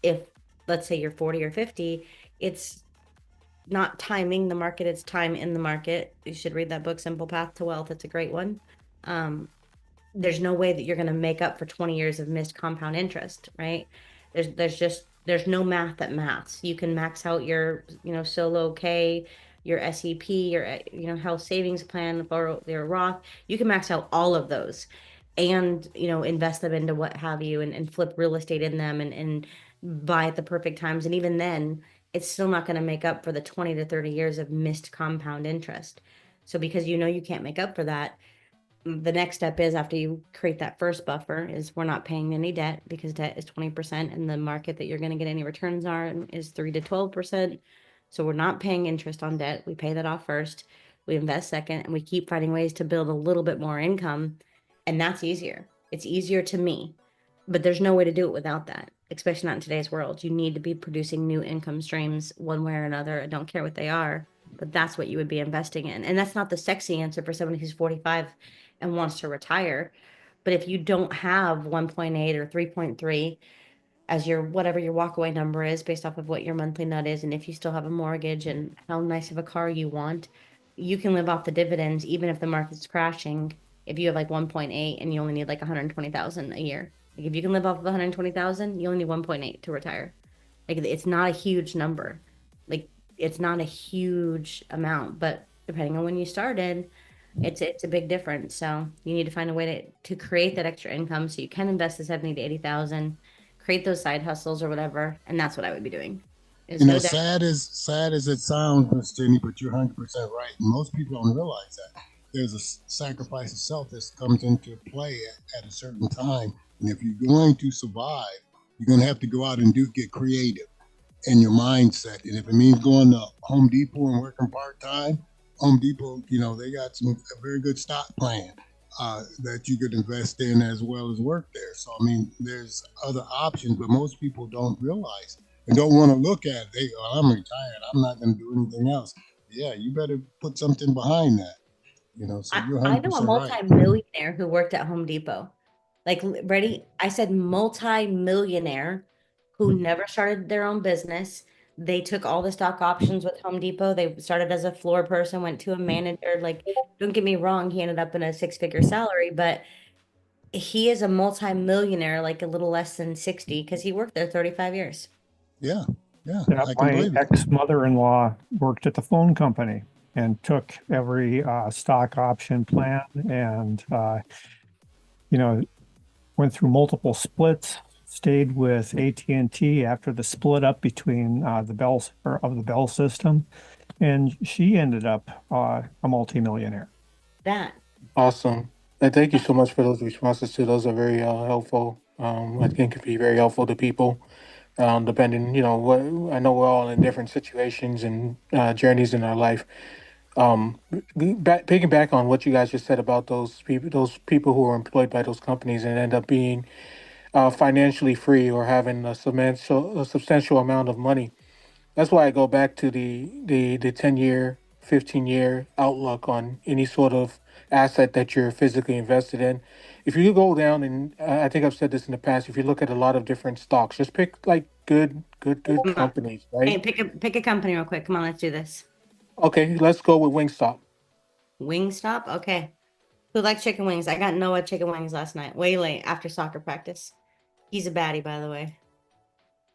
if let's say you're 40 or 50, it's not timing the market, it's time in the market. You should read that book, Simple Path to Wealth. It's a great one. There's no way that you're going to make up for 20 years of missed compound interest, right? There's no math that maths. You can max out your, solo K, your SEP, your, health savings plan, or your Roth. You can max out all of those and, invest them into what have you and flip real estate in them and buy at the perfect times. And even then, it's still not going to make up for the 20 to 30 years of missed compound interest. So because you can't make up for that, the next step is after you create that first buffer is we're not paying any debt because debt is 20% and the market that you're going to get any returns on is 3 to 12%. So we're not paying interest on debt. We pay that off first. We invest second and we keep finding ways to build a little bit more income. And that's easier. It's easier to me, but there's no way to do it without that, especially not in today's world. You need to be producing new income streams one way or another. I don't care what they are, but that's what you would be investing in. And that's not the sexy answer for somebody who's 45 and wants to retire. But if you don't have 1.8 or 3.3 as your whatever your walkaway number is based off of what your monthly nut is, and if you still have a mortgage and how nice of a car you want, you can live off the dividends even if the market's crashing. If you have like 1.8 and you only need like 120,000 a year, like if you can live off of 120,000, you only need 1.8 to retire. Like it's not a huge number, like it's not a huge amount, but depending on when you started, it's a big difference. So you need to find a way to create that extra income so you can invest the 70 to 80,000, create those side hustles or whatever. And that's what I would be doing. Sad as it sounds, Miss Jenny, but you're 100% right. Most people don't realize that there's a sacrifice of self that comes into play at a certain time. And if you're going to survive, you're going to have to go out and get creative in your mindset. And if it means going to Home Depot and working part-time, Home Depot, they got a very good stock plan that you could invest in as well as work there. So, I mean, there's other options, but most people don't realize and don't want to look at it. I'm retired. I'm not going to do anything else. Yeah, you better put something behind that. So you're 100% I know a multi-millionaire who worked at Home Depot. Like, ready? I said multi-millionaire who never started their own business, They took all the stock options with Home Depot. They started as a floor person, went to a manager. Like, don't get me wrong, he ended up in a six-figure salary, but he is a multi-millionaire, like a little less than 60, because he worked there 35 years. Yeah, yeah, Yeah, I can my believe it. ex-mother-in-law worked at the phone company and took every stock option plan and you know, went through multiple splits, stayed with AT&T after the split up between the Bell system, and she ended up a multimillionaire. That. Awesome. And thank you so much for those responses too. Those are very helpful. I think could be very helpful to people. Depending, what I know we're all in different situations and journeys in our life. Picking back on what you guys just said about those people who are employed by those companies and end up being financially free or having a substantial amount of money. That's why I go back to the 10-year, 15-year outlook on any sort of asset that you're physically invested in. If you go down and I think I've said this in the past, if you look at a lot of different stocks, just pick like good Come on. companies, Hey, right? pick a company real quick. Come on, let's do this. Okay, let's go with Wingstop. Wingstop? Okay. Who likes chicken wings? I got Noah chicken wings last night, way late after soccer practice. He's a baddie, by the way.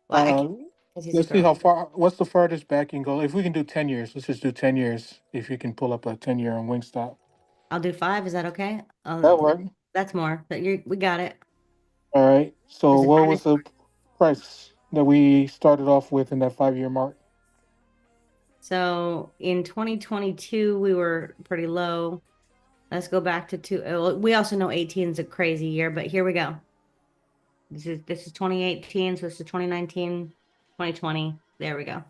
Well, I Uh, can't because he's a let's see girl. how far. What's the farthest back you can go? If we can do 10 years, let's just do 10 years. If you can pull up a 10 year on Wingstop, I'll do 5. Is that okay? that work. That's more. We got it. All right. So Is it what was dynasty? the price that we started off with in that 5 year mark? So in 2022, we were pretty low. Let's go back to two. We also know 18 is a crazy year, but here we go. This is 2018, so this is 2019, 2020. There we go.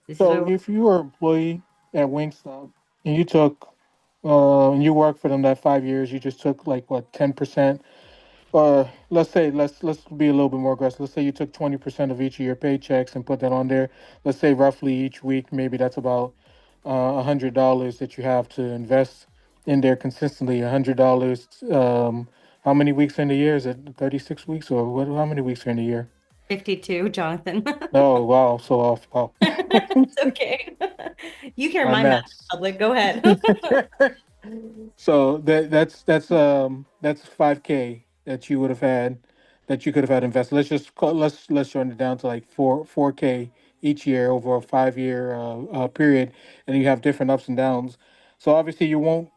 This is So where if you were an employee at Wingstop and and you worked for them that 5 years, you just took like what 10%, or let's be a little bit more aggressive. Let's say you took 20% of each of your paychecks and put that on there. Let's say roughly each week, maybe that's about $100 that you have to invest in there consistently. $100. How many weeks in the year? Is it 36 weeks or what? How many weeks are in the year? 52, Jonathan. Oh wow, so off. Wow, It's okay. You hear my my math math. in public. Go ahead. So that's 5K that you would have had that you could have had invested. Let's shorten it down to like 4K each year over a 5 year period, and you have different ups and downs. So obviously you won't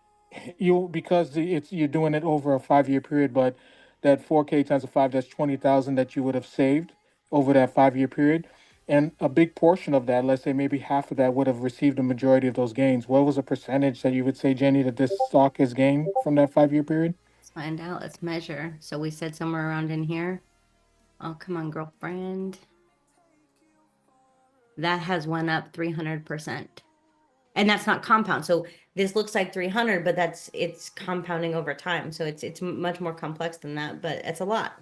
you because you're doing it over a 5 year period, but that 4K times a five, that's 20,000 that you would have saved over that 5 year period. And a big portion of that, let's say maybe half of that, would have received the majority of those gains. What was the percentage that you would say, Jenny, that this stock has gained from that 5 year period? Let's find out. Let's measure. So we said somewhere around in here. Oh, come on, girlfriend. That has went up 300%. And that's not compound. So this looks like 300, but it's compounding over time. So it's much more complex than that, but it's a lot.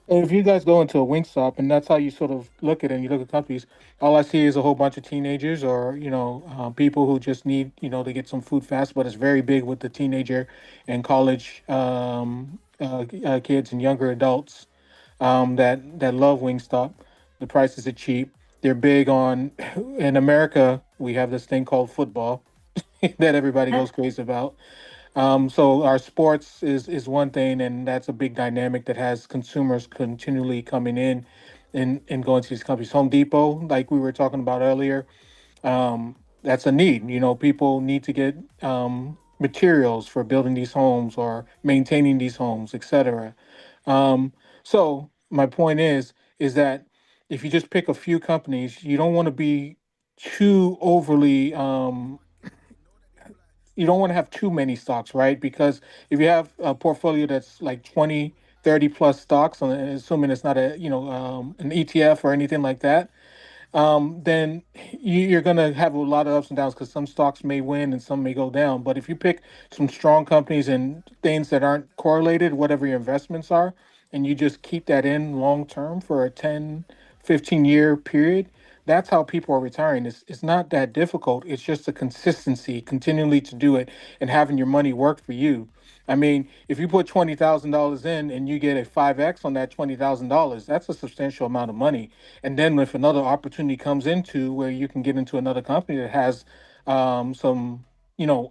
And if you guys go into a Wingstop and that's how you sort of look at it, and you look at companies, all I see is a whole bunch of teenagers or people who just need to get some food fast. But it's very big with the teenager and college kids and younger adults that love Wingstop. The prices are cheap. They're big on. In America, we have this thing called football that everybody goes crazy about. So our sports is one thing, and that's a big dynamic that has consumers continually coming in and going to these companies. Home Depot, like we were talking about earlier, that's a need. People need to get materials for building these homes or maintaining these homes, etc. So my point is that if you just pick a few companies, you don't want to be too overly you don't want to have too many stocks, right? Because if you have a portfolio that's like 20, 30 plus stocks, assuming it's not an ETF or anything like that, then you're going to have a lot of ups and downs because some stocks may win and some may go down. But if you pick some strong companies and things that aren't correlated, whatever your investments are, and you just keep that in long term for a 10, 15-year period, that's how people are retiring. It's not that difficult. It's just a consistency, continually to do it and having your money work for you. I mean, if you put $20,000 in and you get a 5x on that $20,000, that's a substantial amount of money. And then if another opportunity comes into where you can get into another company that has some,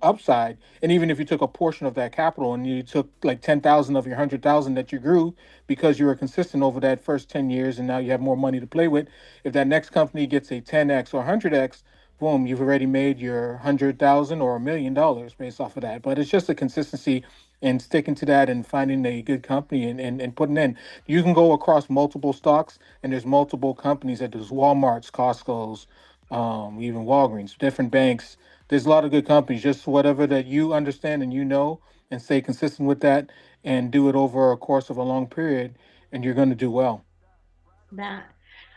upside, and even if you took a portion of that capital and you took like 10,000 of your 100,000 that you grew because you were consistent over that first 10 years, and now you have more money to play with, if that next company gets a 10x or 100x, boom, you've already made your 100,000 or $1 million based off of that. But it's just a consistency and sticking to that and finding a good company and putting in. You can go across multiple stocks, and there's multiple companies that there's Walmart's, Costco's, even Walgreens, different banks. There's a lot of good companies. Just whatever that you understand and and stay consistent with that and do it over a course of a long period, and you're going to do well. That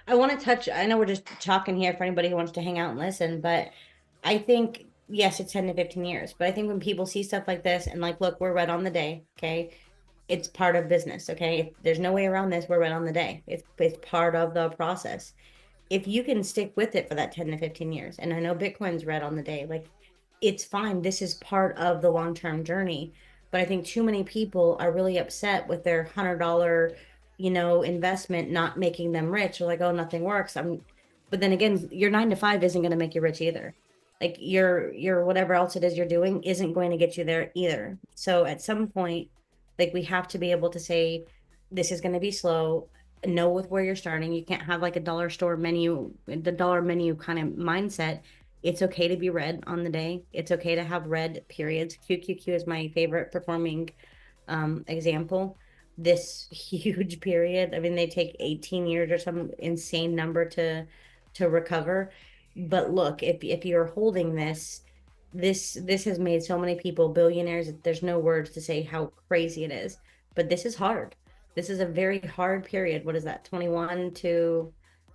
I want to touch, I know we're just talking here for anybody who wants to hang out and listen, but I think, yes, it's 10 to 15 years, but I think when people see stuff like this and like, look, we're right on the day, okay? It's part of business, okay? If there's no way around this, we're right on the day. It's part of the process. If you can stick with it for that 10 to 15 years, and I know Bitcoin's right on the day, like it's fine. This is part of the long-term journey. But I think too many people are really upset with their $100, investment not making them rich. Or like, oh, nothing works. But then again, your 9 to 5 isn't going to make you rich either. Like your whatever else it is you're doing isn't going to get you there either. So at some point, like we have to be able to say, this is going to be slow. Know with where you're starting. You can't have like a dollar store menu, the dollar menu kind of mindset. It's okay to be red on the day. It's okay to have red periods. QQQ is my favorite performing example. This huge period. I mean, they take 18 years or some insane number to recover. But look, if you're holding this has made so many people billionaires. There's no words to say how crazy it is. But this is hard. This is a very hard period. What is that? 21 to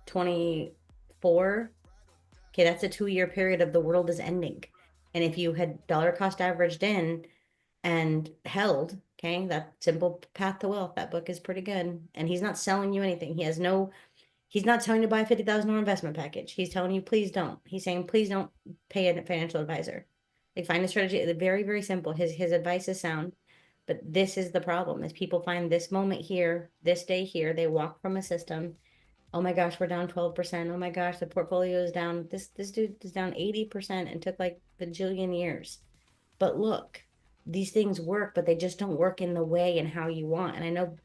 24. Okay, that's a 2 year period of the world is ending. And if you had dollar cost averaged in and held, okay, that simple path to wealth, that book is pretty good. And he's not selling you anything. He's not telling you to buy a $50,000 investment package. He's telling you, please don't. He's saying, please don't pay a financial advisor. Like find a strategy. Very, very simple. His advice is sound. But this is the problem is people find this moment here, this day here, they walk from a system. Oh my gosh, we're down 12%. Oh my gosh, the portfolio is down. This dude is down 80% and took like the jillion years. But look, these things work, but they just don't work in the way and how you want. And I know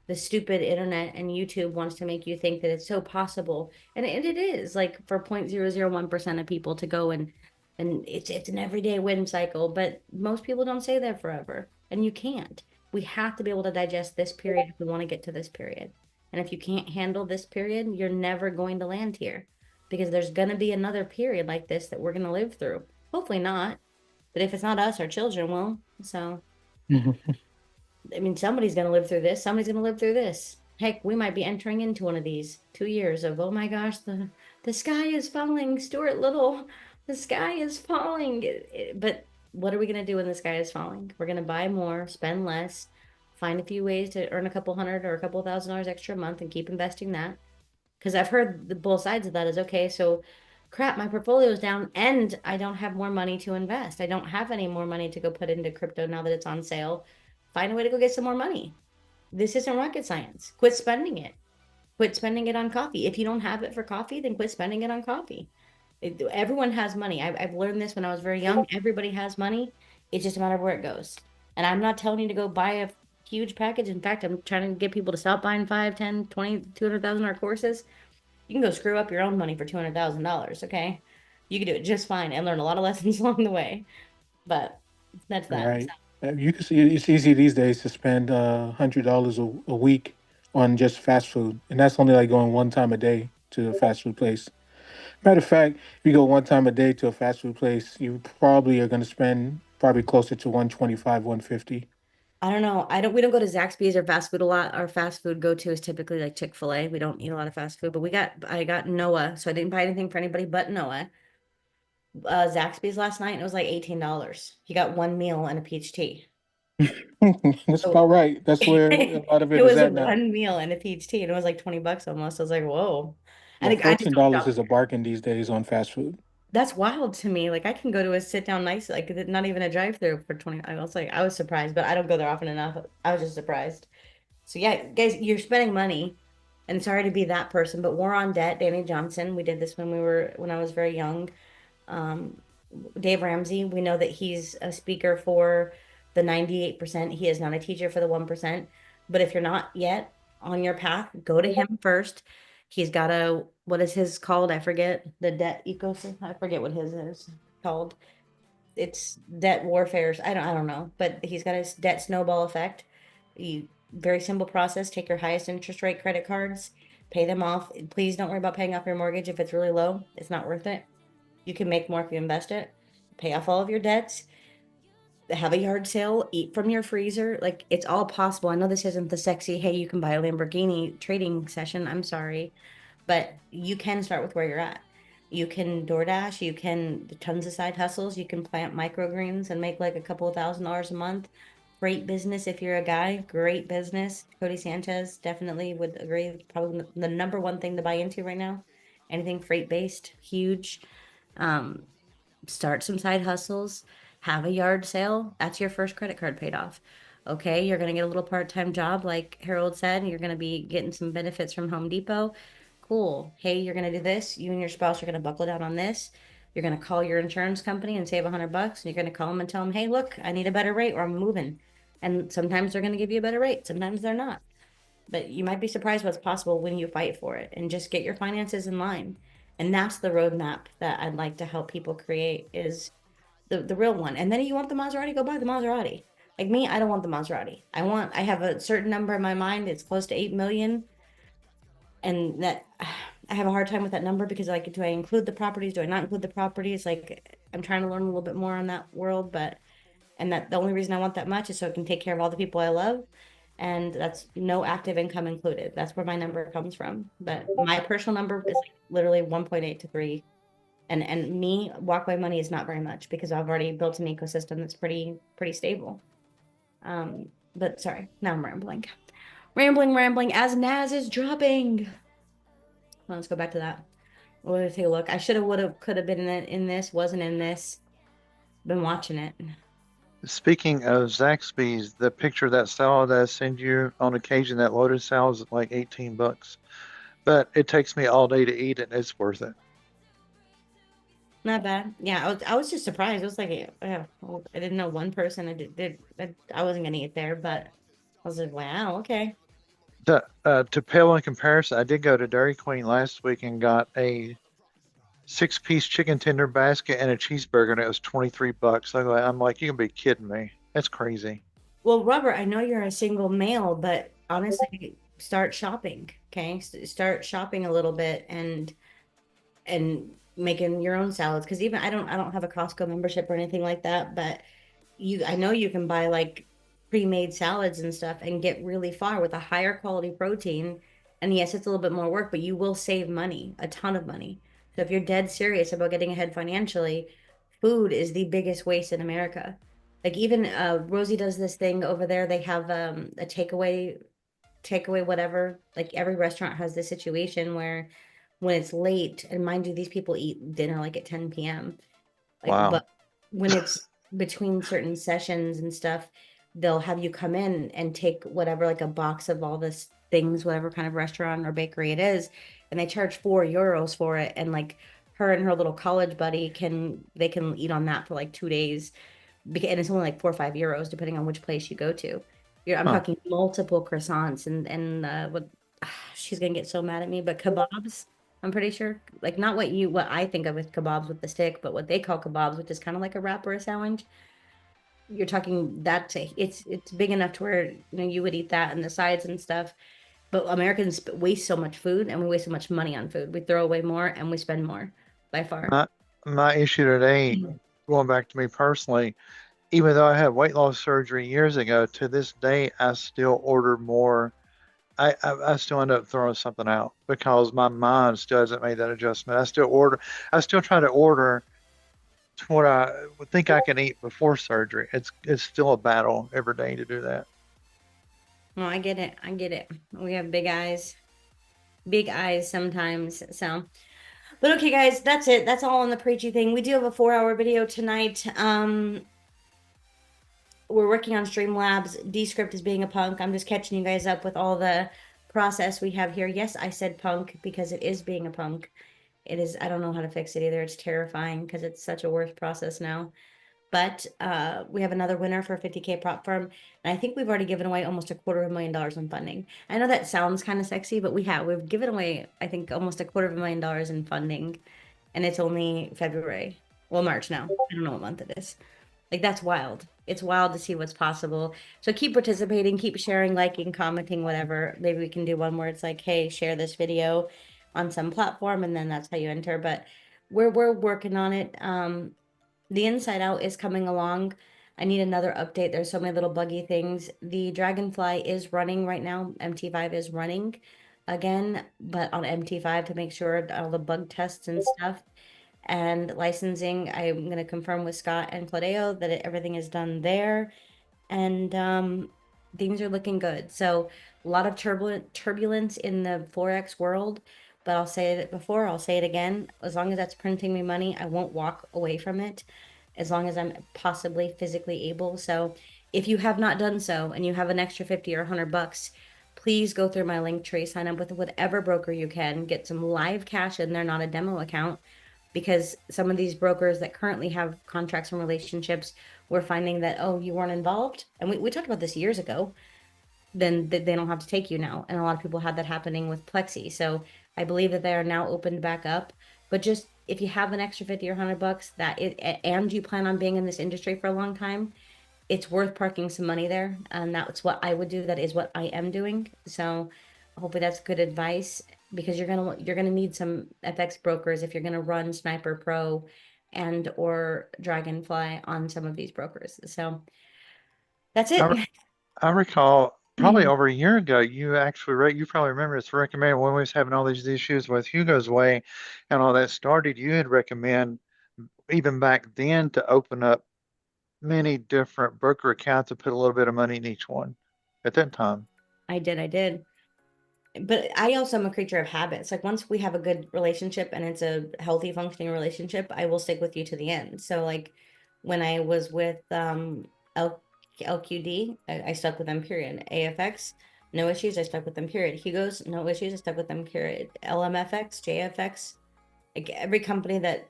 the stupid internet and YouTube wants to make you think that it's so possible. And it is like for 0.001% of people to go and it's an everyday win cycle, but most people don't stay there forever. And you can't. We have to be able to digest this period if we want to get to this period. And if you can't handle this period, you're never going to land here because there's going to be another period like this that we're going to live through. Hopefully not. But if it's not us, our children will. So, I mean, somebody's going to live through this. Somebody's going to live through this. Heck, we might be entering into one of these 2 years of, oh my gosh, the sky is falling, Stuart Little. The sky is falling. But what are we going to do when the sky is falling? We're going to buy more, spend less, find a few ways to earn a couple hundred or a couple $1,000 extra a month and keep investing that. Because I've heard both sides of that is okay. So crap, my portfolio is down and I don't have more money to invest. I don't have any more money to go put into crypto now that it's on sale. Find a way to go get some more money. This isn't rocket science. Quit spending it. Quit spending it on coffee. If you don't have it for coffee, then quit spending it on coffee. Everyone has money. I've learned this when I was very young. Everybody has money. It's just a matter of where it goes. And I'm not telling you to go buy a huge package. In fact, I'm trying to get people to stop buying 5, 10, 20, $200,000 courses. You can go screw up your own money for $200,000, okay? You can do it just fine and learn a lot of lessons along the way. But that's that. Right. You can see it's easy these days to spend $100 a week on just fast food, and that's only like going one time a day to a fast food place. Matter of fact, if you go one time a day to a fast food place, you probably are going to spend probably closer to 125, 150. I don't know. We don't go to Zaxby's or fast food a lot. Our fast food go to is typically like Chick-fil-A. We don't eat a lot of fast food, but I got Noah, so I didn't buy anything for anybody but Noah. Zaxby's last night and it was like $18. He got one meal and a peach tea. That's about right. That's where a lot of It it is was at now. one meal and a peach tea, and it was like $20 almost. I was like, whoa. Yeah, I just $14 is a bargain these days on fast food. That's wild to me. Like I can go to a sit down nice, like not even a drive through for 20. I was surprised, but I don't go there often enough. I was just surprised. So yeah, guys, you're spending money, and sorry to be that person, but War on Debt, Danny Johnson. We did this when I was very young. Um, Dave Ramsey, we know that he's a speaker for the 98%. He is not a teacher for the 1%. But if you're not yet on your path, go to him first. He's got what is his called? I forget the debt ecosystem. I forget what his is called. It's debt warfare. I don't know, but he's got his debt snowball effect. You very simple process. Take your highest interest rate credit cards, pay them off. Please don't worry about paying off your mortgage if it's really low. It's not worth it. You can make more if you invest it. Pay off all of your debts. Have a yard sale. Eat from your freezer. Like it's all possible. I know this isn't the sexy, hey, you can buy a Lamborghini trading session. I'm sorry, but you can start with where you're at. You can DoorDash, you can tons of side hustles, you can plant microgreens and make like a couple of $1,000s a month. Great business if you're a guy, great business. Cody Sanchez definitely would agree. It's probably the number one thing to buy into right now. Anything freight based, huge. Um, Start some side hustles, have a yard sale. That's your first credit card paid off. Okay, you're gonna get a little part-time job, like Harold said. You're gonna be getting some benefits from Home Depot. Cool. Hey, you're gonna do this. You and your spouse are gonna buckle down on this. You're gonna call your insurance company and save $100, and you're gonna call them and tell them, "Hey, look, I need a better rate, or I'm moving." And sometimes they're gonna give you a better rate. Sometimes they're not. But you might be surprised what's possible when you fight for it and just get your finances in line. And that's the roadmap that I'd like to help people create is the real one. And then if you want the Maserati, go buy the Maserati. Like me, I don't want the Maserati. I have a certain number in my mind. It's close to 8 million. And that I have a hard time with that number because like, do I include the properties? Do I not include the properties? Like I'm trying to learn a little bit more on that world, but and that the only reason I want that much is so I can take care of all the people I love. And that's no active income included. That's where my number comes from. But my personal number is like literally 1.8 to 3. And me, walkway money is not very much because I've already built an ecosystem that's pretty stable. But sorry, now I'm rambling. Rambling as Naz is dropping. Well, let's go back to that. We'll take a look. I should have, would have, could have been in this, wasn't in this. Been watching it. Speaking of Zaxby's, the picture of that salad that I send you on occasion, that loaded salad is like $18. But it takes me all day to eat it. It's worth it. Not bad. Yeah, I was just surprised. It was like, I didn't know one person. I wasn't gonna eat there, but I was like, wow, okay. To pale in comparison, I did go to Dairy Queen last week and got a 6-piece chicken tender basket and a cheeseburger, and it was $23. I'm like, you can be kidding me. That's crazy. Well, Robert, I know you're a single male, but honestly, start shopping. Okay, start shopping a little bit and making your own salads. Because even I don't have a Costco membership or anything like that, but I know you can buy like pre-made salads and stuff and get really far with a higher quality protein. And yes, it's a little bit more work, but you will save money, a ton of money. So if you're dead serious about getting ahead financially, food is the biggest waste in America. Like even Rosie does this thing over there. They have a takeaway whatever. Like every restaurant has this situation where when it's late, and mind you, these people eat dinner like at 10 p.m. Like, Wow. but when it's between certain sessions and stuff, they'll have you come in and take whatever, like a box of all this things, whatever kind of restaurant or bakery it is, and they charge €4 for it. And like her and her little college buddy can eat on that for like 2 days. And it's only like 4 or 5 euros, depending on which place you go to. I'm Huh. talking multiple croissants and what she's gonna get so mad at me, but kebabs. I'm pretty sure, like not what I think of with kebabs with the stick, but what they call kebabs, which is kind of like a wrap or a sandwich. You're talking it's big enough to where you would eat that and the sides and stuff. But Americans waste so much food and we waste so much money on food. We throw away more and we spend more by far. My issue today, going back to me personally, even though I had weight loss surgery years ago, to this day, I still order more. I still end up throwing something out because my mind still hasn't made that adjustment. I still try to order to what I would think I can eat before surgery. It's still a battle every day to do that. Well, I get it. We have big eyes sometimes. So But okay, guys, that's it. That's all on the preachy thing. We do have a 4-hour video tonight. We're working on Streamlabs. Descript is being a punk. I'm just catching you guys up with all the process we have here. Yes, I said punk because it is being a punk. It is, I don't know how to fix it either. It's terrifying because it's such a worse process now. But we have another winner for 50K prop firm. And I think we've already given away almost $250,000 in funding. I know that sounds kind of sexy, but we've given away, I think, almost $250,000 in funding. And it's only February. Well, March now. I don't know what month it is. Like, that's wild. It's wild to see what's possible. So keep participating, keep sharing, liking, commenting, whatever. Maybe we can do one where it's like, hey, share this video on some platform, and then that's how you enter. But we're working on it. The Inside Out is coming along. I need another update. There's so many little buggy things. The Dragonfly is running right now. MT5 is running again, but on MT5 to make sure all the bug tests and stuff and licensing, I'm going to confirm with Scott and Claudio that everything is done there. And things are looking good. So a lot of turbulence in the Forex world, but I'll say it before, I'll say it again. As long as that's printing me money, I won't walk away from it as long as I'm possibly physically able. So if you have not done so and you have an extra 50 or $100, please go through my link tree, sign up with whatever broker you can, get some live cash in there, not a demo account, because some of these brokers that currently have contracts and relationships, we're finding that, oh, you weren't involved. And we talked about this years ago. Then they don't have to take you now. And a lot of people had that happening with Plexi. So I believe that they are now opened back up. But just if you have an extra 50 or $100 and you plan on being in this industry for a long time, it's worth parking some money there. And that's what I would do. That is what I am doing. So hopefully that's good advice, because you're gonna need some FX brokers if you're gonna run Sniper Pro and or Dragonfly on some of these brokers. So that's it. I recall probably over a year ago, you actually you probably remember it's recommended when we was having all these issues with Hugo's Way and all that started, you had recommend even back then to open up many different broker accounts and put a little bit of money in each one at that time. I did. But I also am a creature of habits. Like, once we have a good relationship and it's a healthy functioning relationship, I will stick with you to the end. So like when I was with LQD, I stuck with them, period. AFX, no issues, I stuck with them, period. Hugo's, no issues, I stuck with them, period. LMFX, JFX, like every company that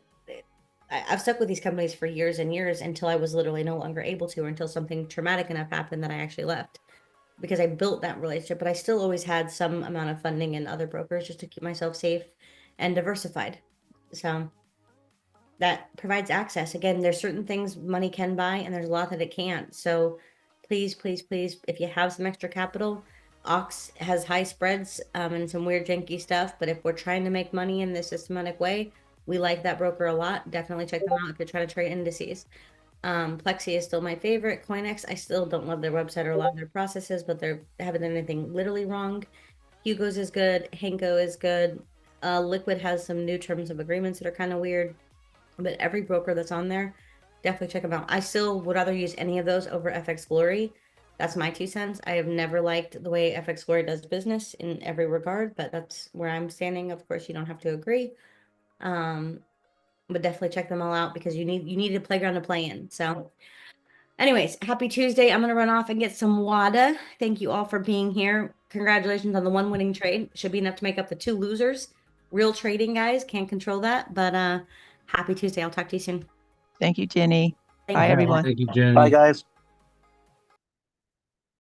I've stuck with these companies for years and years until I was literally no longer able to, or until something traumatic enough happened that I actually left, because I built that relationship. But I still always had some amount of funding in other brokers just to keep myself safe and diversified. So that provides access. Again, there's certain things money can buy and there's a lot that it can't. So please, if you have some extra capital, Ox has high spreads and some weird janky stuff. But if we're trying to make money in this systematic way, we like that broker a lot. Definitely check them out if you're trying to trade indices. Plexi is still my favorite. CoinEx, I still don't love their website or a lot of their processes, but they haven't done anything literally wrong. Hugo's is good. Henko is good. Liquid has some new terms of agreements that are kind of weird, but every broker that's on there, definitely check them out. I still would rather use any of those over FX Glory. That's my 2 cents. I have never liked the way FX Glory does business in every regard, but that's where I'm standing. Of course, you don't have to agree. But definitely check them all out, because you need a playground to play in. So anyways, happy Tuesday. I'm gonna run off and get some water. Thank you all for being here. Congratulations on the 1 winning trade. Should be enough to make up the 2 losers. Real trading, guys. Can't control that. But happy Tuesday. I'll talk to you soon. Thank you, Jenny. Thank Bye, you. everyone. Thank you, Jenny. Bye, guys.